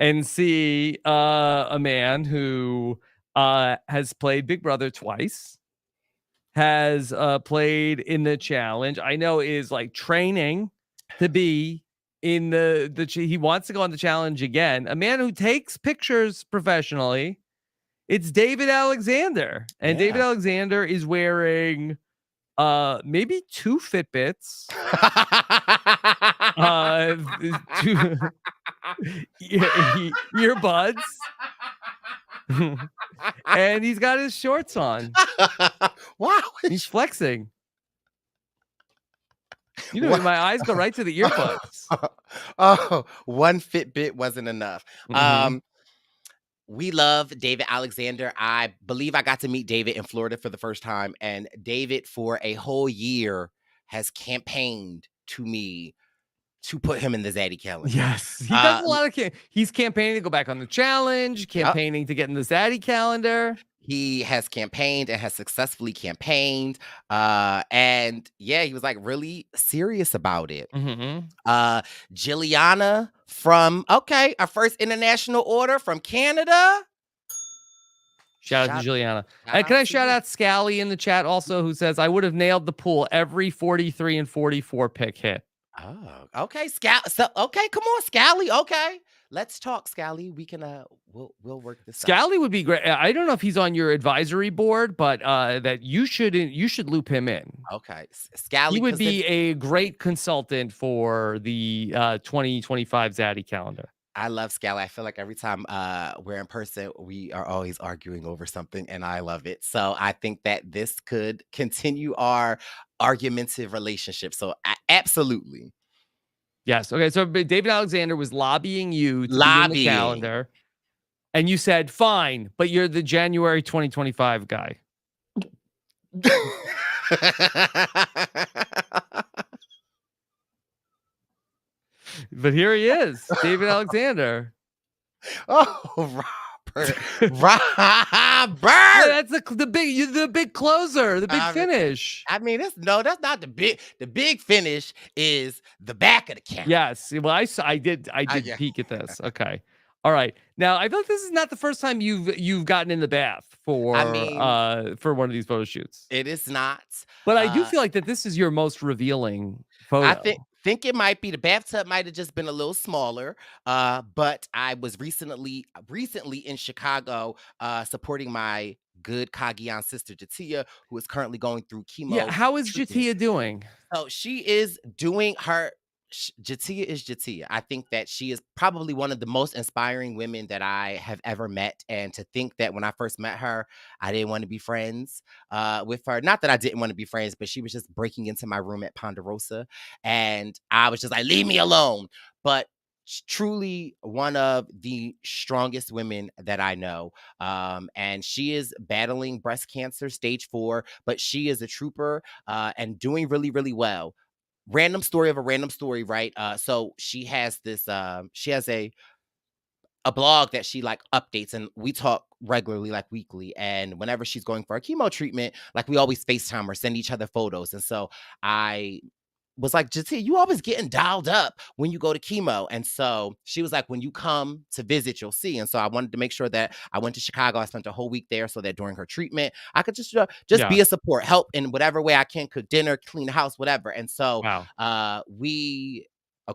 and see a man who has played Big Brother twice. has played in the challenge. I know is like training to be in he wants to go on the challenge again. A man who takes pictures professionally. It's David Alexander. And David Yeah. Alexander is wearing maybe 2 Fitbits. Two earbuds. And he's got his shorts on. Wow. He's flexing. You know, my eyes go right to the earbuds. Oh, one Fitbit wasn't enough. Mhm. We love David Alexander. I believe I got to meet David in Florida for the first time, and David for a whole year has campaigned to me to put him in the Zaddy calendar. Yes, he does a lot of he's campaigning to go back on the challenge, Yep. campaigning to get in the Zaddy calendar. He has campaigned and has successfully campaigned. And yeah, he was like really serious about it. Mhm. Jilliana from our first international order from Canada. Shout out to Juliana. shout And can out I to shout you. out Scally in the chat also, who says, I would have nailed the pool every 43 and 44 pick hit. Oh, okay, So, okay, come on, Scally. Okay, let's talk, Scally. We can we'll work this out. Scally would be great. I don't know if he's on your advisory board, but that you should loop him in. Okay, Scally. He would be a great consultant for the 2025 Zaddy calendar. I love Scally. I feel like every time we're in person, we are always arguing over something, and I love it. So I think that this could continue our argumentative relationship. So absolutely. Yes. Okay. So David Alexander was lobbying you to be in the calendar, and you said, fine, but you're the January 2025 guy. But here he is, David Alexander. Oh, Robert. Yeah, that's the big closer, the big finish. I mean, that's not the big. The big finish is the back of the camera. Yes. Well, I did peek at this. Okay. All right. Now, I feel like this is not the first time you've gotten in the bath for one of these photo shoots. It is not. But I do feel like that this is your most revealing photo. I think it might be. The bathtub might have just been a little smaller. But I was recently in Chicago supporting my good Cagayan sister Jatia, who is currently going through chemo. Yeah, how is Jatia doing? So she is doing her. Jatia is Jatia. I think that she is probably one of the most inspiring women that I have ever met. And to think that when I first met her, I didn't want to be friends with her. Not that I didn't want to be friends, but she was just breaking into my room at Ponderosa. And I was just like, leave me alone. But truly one of the strongest women that I know. And she is battling breast cancer, stage 4, but she is a trooper and doing really, really well. Random story of a random story, right? So she has this, she has a blog that she like updates, and we talk regularly, like weekly. And whenever she's going for a chemo treatment, like we always FaceTime or send each other photos. And so I was like, Jatia, you always getting dialed up when you go to chemo. And so she was like, when you come to visit, you'll see. And so I wanted to make sure that I went to Chicago. I spent a whole week there so that during her treatment, I could just be a support, help in whatever way I can, cook dinner, clean the house, whatever. And so of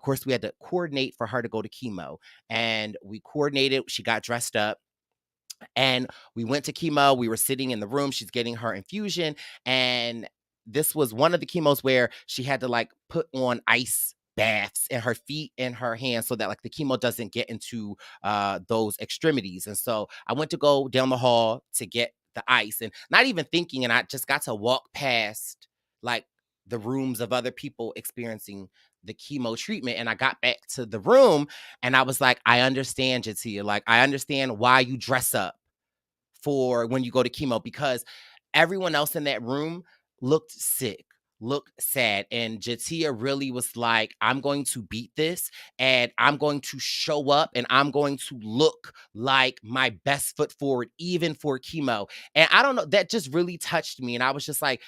course, we had to coordinate for her to go to chemo. And we coordinated. She got dressed up. And we went to chemo. We were sitting in the room. She's getting her infusion. And this was one of the chemos where she had to like put on ice baths in her feet and her hands so that like the chemo doesn't get into those extremities. And so I went to go down the hall to get the ice, and not even thinking, and I just got to walk past like the rooms of other people experiencing the chemo treatment. And I got back to the room and I was like, I understand, Jatia. Like, I understand why you dress up for when you go to chemo, because everyone else in that room looked sick, looked sad. And Jatia really was like, I'm going to beat this and I'm going to show up and I'm going to look like my best foot forward, even for chemo. And I don't know, that just really touched me. And I was just like,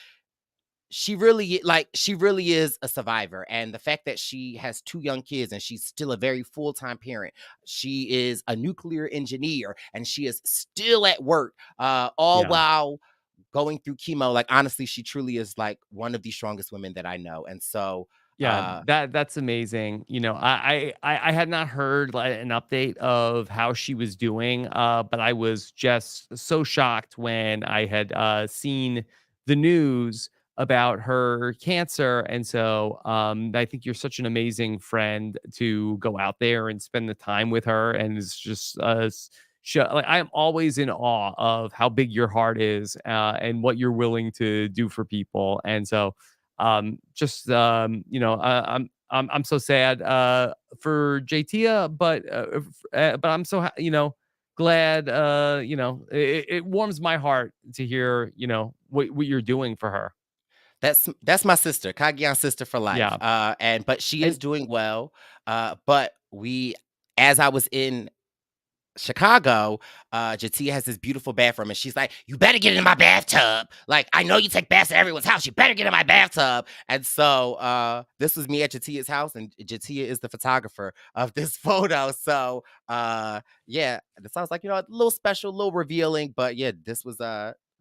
she really is a survivor. And the fact that she has 2 young kids and she's still a very full-time parent. She is a nuclear engineer and she is still at work, while going through chemo, like honestly, she truly is like one of the strongest women that I know. And so Yeah, that's amazing. You know, I had not heard like an update of how she was doing, but I was just so shocked when I had seen the news about her cancer, and so I think you're such an amazing friend to go out there and spend the time with her, and it's just like I'm always in awe of how big your heart is and what you're willing to do for people, and so just you know, I'm so sad for JT, but I'm so you know, glad you know, it warms my heart to hear, you know, what you're doing for her. that's my sister, Cagayan sister for life. Yeah. And but she is And doing well. But we, as I was in Chicago, Jatia has this beautiful bathroom, and she's like, "You better get in my bathtub. Like, I know you take baths at everyone's house. You better get in my bathtub." And so, this was me at Jatia's house, and Jatia is the photographer of this photo. So, yeah, this sounds like, a little special, a little revealing, but yeah, this was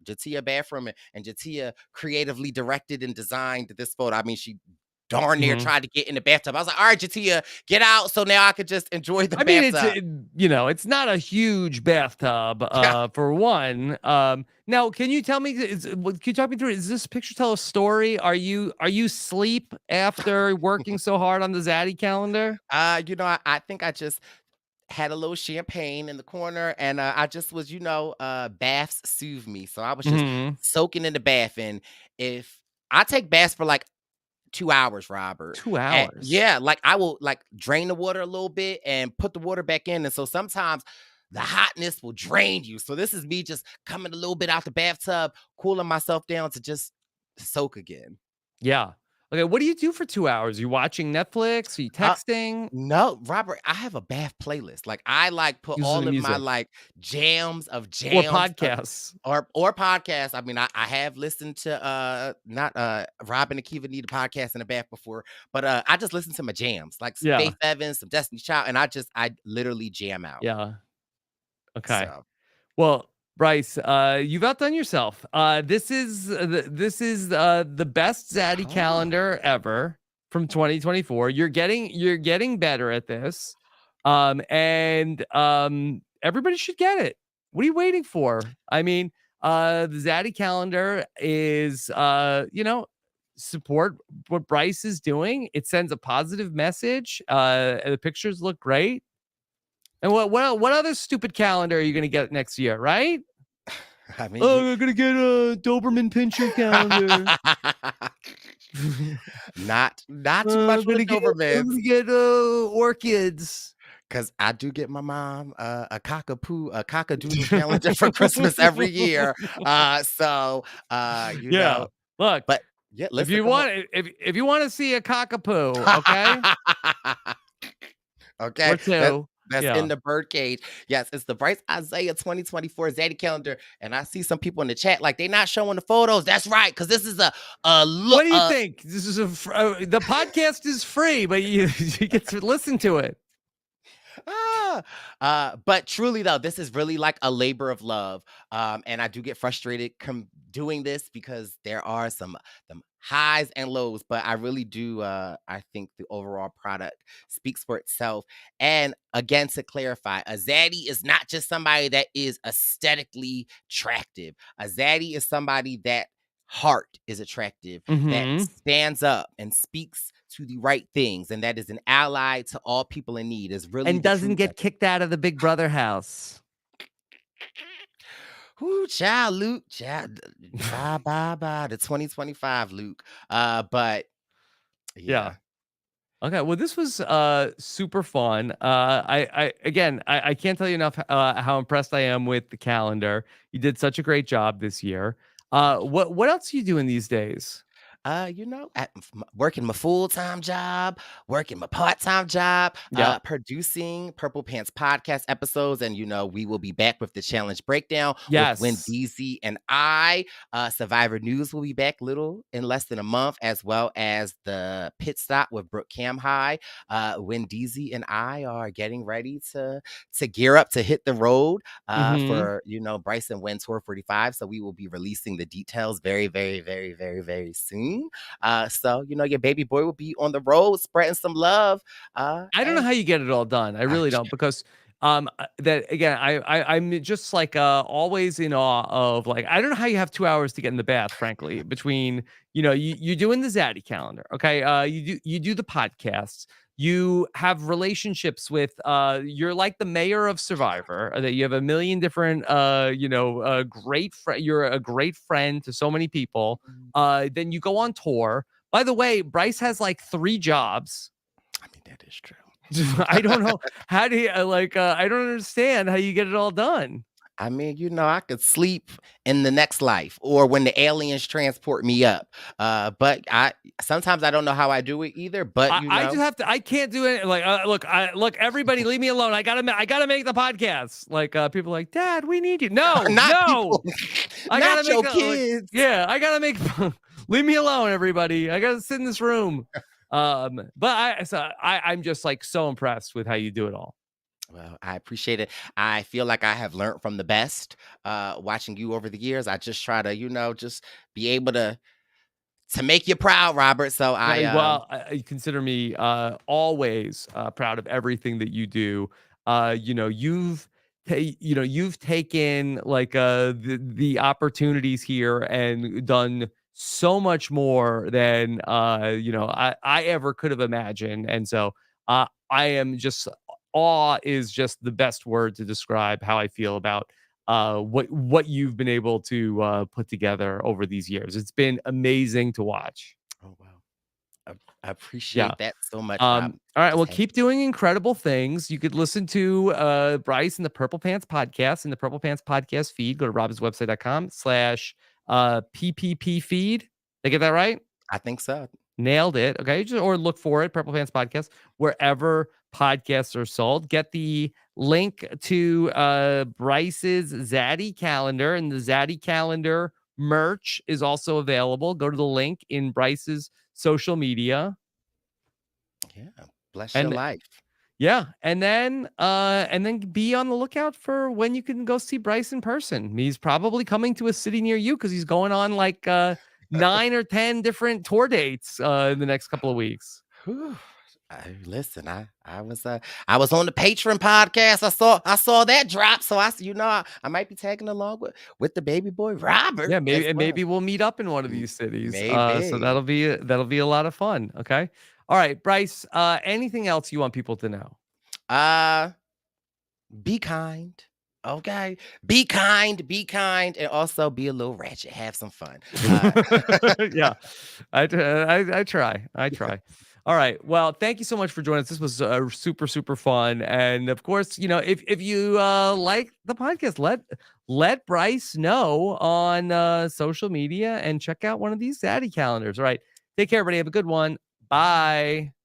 Jatia bathroom, and Jatia creatively directed and designed this photo. I mean, she darn near mhm. tried to get in the bathtub. I was like, "All right, Jatia, get out, so now I could just enjoy the I mean, bathtub." you know, it's not a huge bathtub, for one. Now, can you tell me? Can you talk me through? Is this picture tell a story? Are you sleep after working so hard on the Zaddy calendar? I think I just had a little champagne in the corner, and I just was, baths soothe me. So I was just Hmm. soaking in the bath. And if I take baths for like 2 hours, Robert, Two and hours. yeah, like I will like drain the water a little bit and put the water back in. And so sometimes the hotness will drain you. So this is me just coming a little bit out the bathtub, cooling myself down to just soak again. Yeah. Okay. What do you do for 2 hours? You watching Netflix? Are you Uh, texting? no, Robert, I have a bath playlist. Like I like put Listening all to of my music like or jams of podcasts? or podcasts. I mean, I have listened to not Robin and Kiva need a podcast in the bath before, but I just listen to my jams, like some Yeah. Faith Evans, some Destiny Child, and I literally jam out. Yeah. Okay. So Well, Brice, you've outdone yourself. This is the best Zaddy oh, calendar ever from 2024. You're getting better at this. And everybody should get it. What are you waiting for? I mean, the Zaddy calendar is you know, support what Brice is doing. It sends a positive message. And the pictures look great. And what other stupid calendar are you gonna get next year, right? I mean you Oh, I'm gonna get a Doberman Pinscher calendar. not too much I'm with the gonna get I'm Dobermans. gonna get orchids. 'Cause I do get my mom, a cockadoodle calendar for Christmas every year, so, Yeah. Look, but yeah, if listen, you come on. want if you want to see a cockapoo, okay, Okay, or two, that's in yeah. the bird cage. Yes, it's the Brice Izyah 2024 Zaddy calendar, and I see some people in the chat like they not showing the photos. That's right, because this is a What look. do you think? This is the podcast is free, but you you get to listen to it. But truly though, this is really like a labor of love. And I do get frustrated doing this because there are some highs and lows, but I really do I think the overall product speaks for itself. And again, to clarify, a zaddy is not just somebody that is aesthetically attractive. A zaddy is somebody that heart is attractive, that Hmm. stands up and speaks to the right things, and that is an ally to all people in need, is really And the doesn't true get kicked out of the Big Brother house. Whoo, child, Luke, child, bye, bye, bye, the 2025 Luke. But Yeah. yeah. Okay, well, this was super fun. I again, I can't tell you enough how impressed I am with the calendar. You did such a great job this year. What else are you doing these days? Working my full-time job, working my part-time job, Yep. producing Purple Pants podcast episodes, and we will be back with the challenge breakdown with Yes. Wendeezy and I. Survivor News will be back little in less than a month, as well as the pit stop with Brooke Cam High. Wendeezy and I are getting ready to gear up to hit the road Mm-hmm. for Brice and Win Tour 45. So we will be releasing the details very, very, very, very, very soon. So your baby boy will be on the road spreading some love. I don't know And how you get it all done. I really don't, because that again, I'm just like always in awe of, like, I don't know how you have 2 hours to get in the bath, frankly, between you doing the Zaddy calendar, okay? You do the podcasts, you have relationships with you're like the mayor of Survivor, that you have a million different you're a great friend to so many people. Then you go on tour. By the way, Brice has like 3 jobs. I mean, that is true. I don't know how do you I don't understand how you get it all done. I mean, I could sleep in the next life or when the aliens transport me up. But I sometimes I don't know how I do it either. But I just have to. I can't do it. Like, look. Everybody, leave me alone. I gotta make the podcast. Like, people are like, Dad, we need you. No, not no. people, I not gotta make your the, kids. yeah. I gotta make. Leave me alone, everybody. I gotta sit in this room. But I'm just like so impressed with how you do it all. Well, I appreciate it. I feel like I have learned from the best watching you over the years. I just try to, just be able to make you proud, Robert. So You consider me always proud of everything that you do. You've taken like the opportunities here and done so much more than I ever could have imagined. And so I am just awe is just the best word to describe how I feel about what you've been able to put together over these years. It's been amazing to watch. oh wow. I Yeah. appreciate that so much, Rob. All right. Just Well, thank keep doing incredible things. You could listen to Brice and the Purple Pants podcast in the Purple Pants podcast feed. Go to robinswebsite.com/PPP feed. Did I get that right? I think so. Nailed it. Okay. Or look for it, Purple Pants Podcast, wherever podcasts are sold. Get the link to Brice's Zaddy Calendar, and the Zaddy Calendar merch is also available. Go to the link in Brice's social media. Yeah. Bless your And life. yeah, and then be on the lookout for when you can go see Brice in person. He's probably coming to a city near you because he's going on like 9 or 10 different tour dates in the next couple of weeks. Whew. Listen, I was on the Patreon podcast. I saw that drop, so I might be tagging along with the baby boy Robert Yeah, as well. maybe we'll meet up in one of M- these cities. So Maybe. that'll be a lot of fun. Okay. All right, Brice. Anything else you want people to know? Uh be kind. Okay. Be kind, and also be a little ratchet. Have some fun. Yeah, I try. I try. All right. Well, thank you so much for joining us. This was super super fun, and of course, if you like the podcast, let Brice know on social media and check out one of these Zaddy calendars. All right. Take care, everybody. Have a good one. Bye.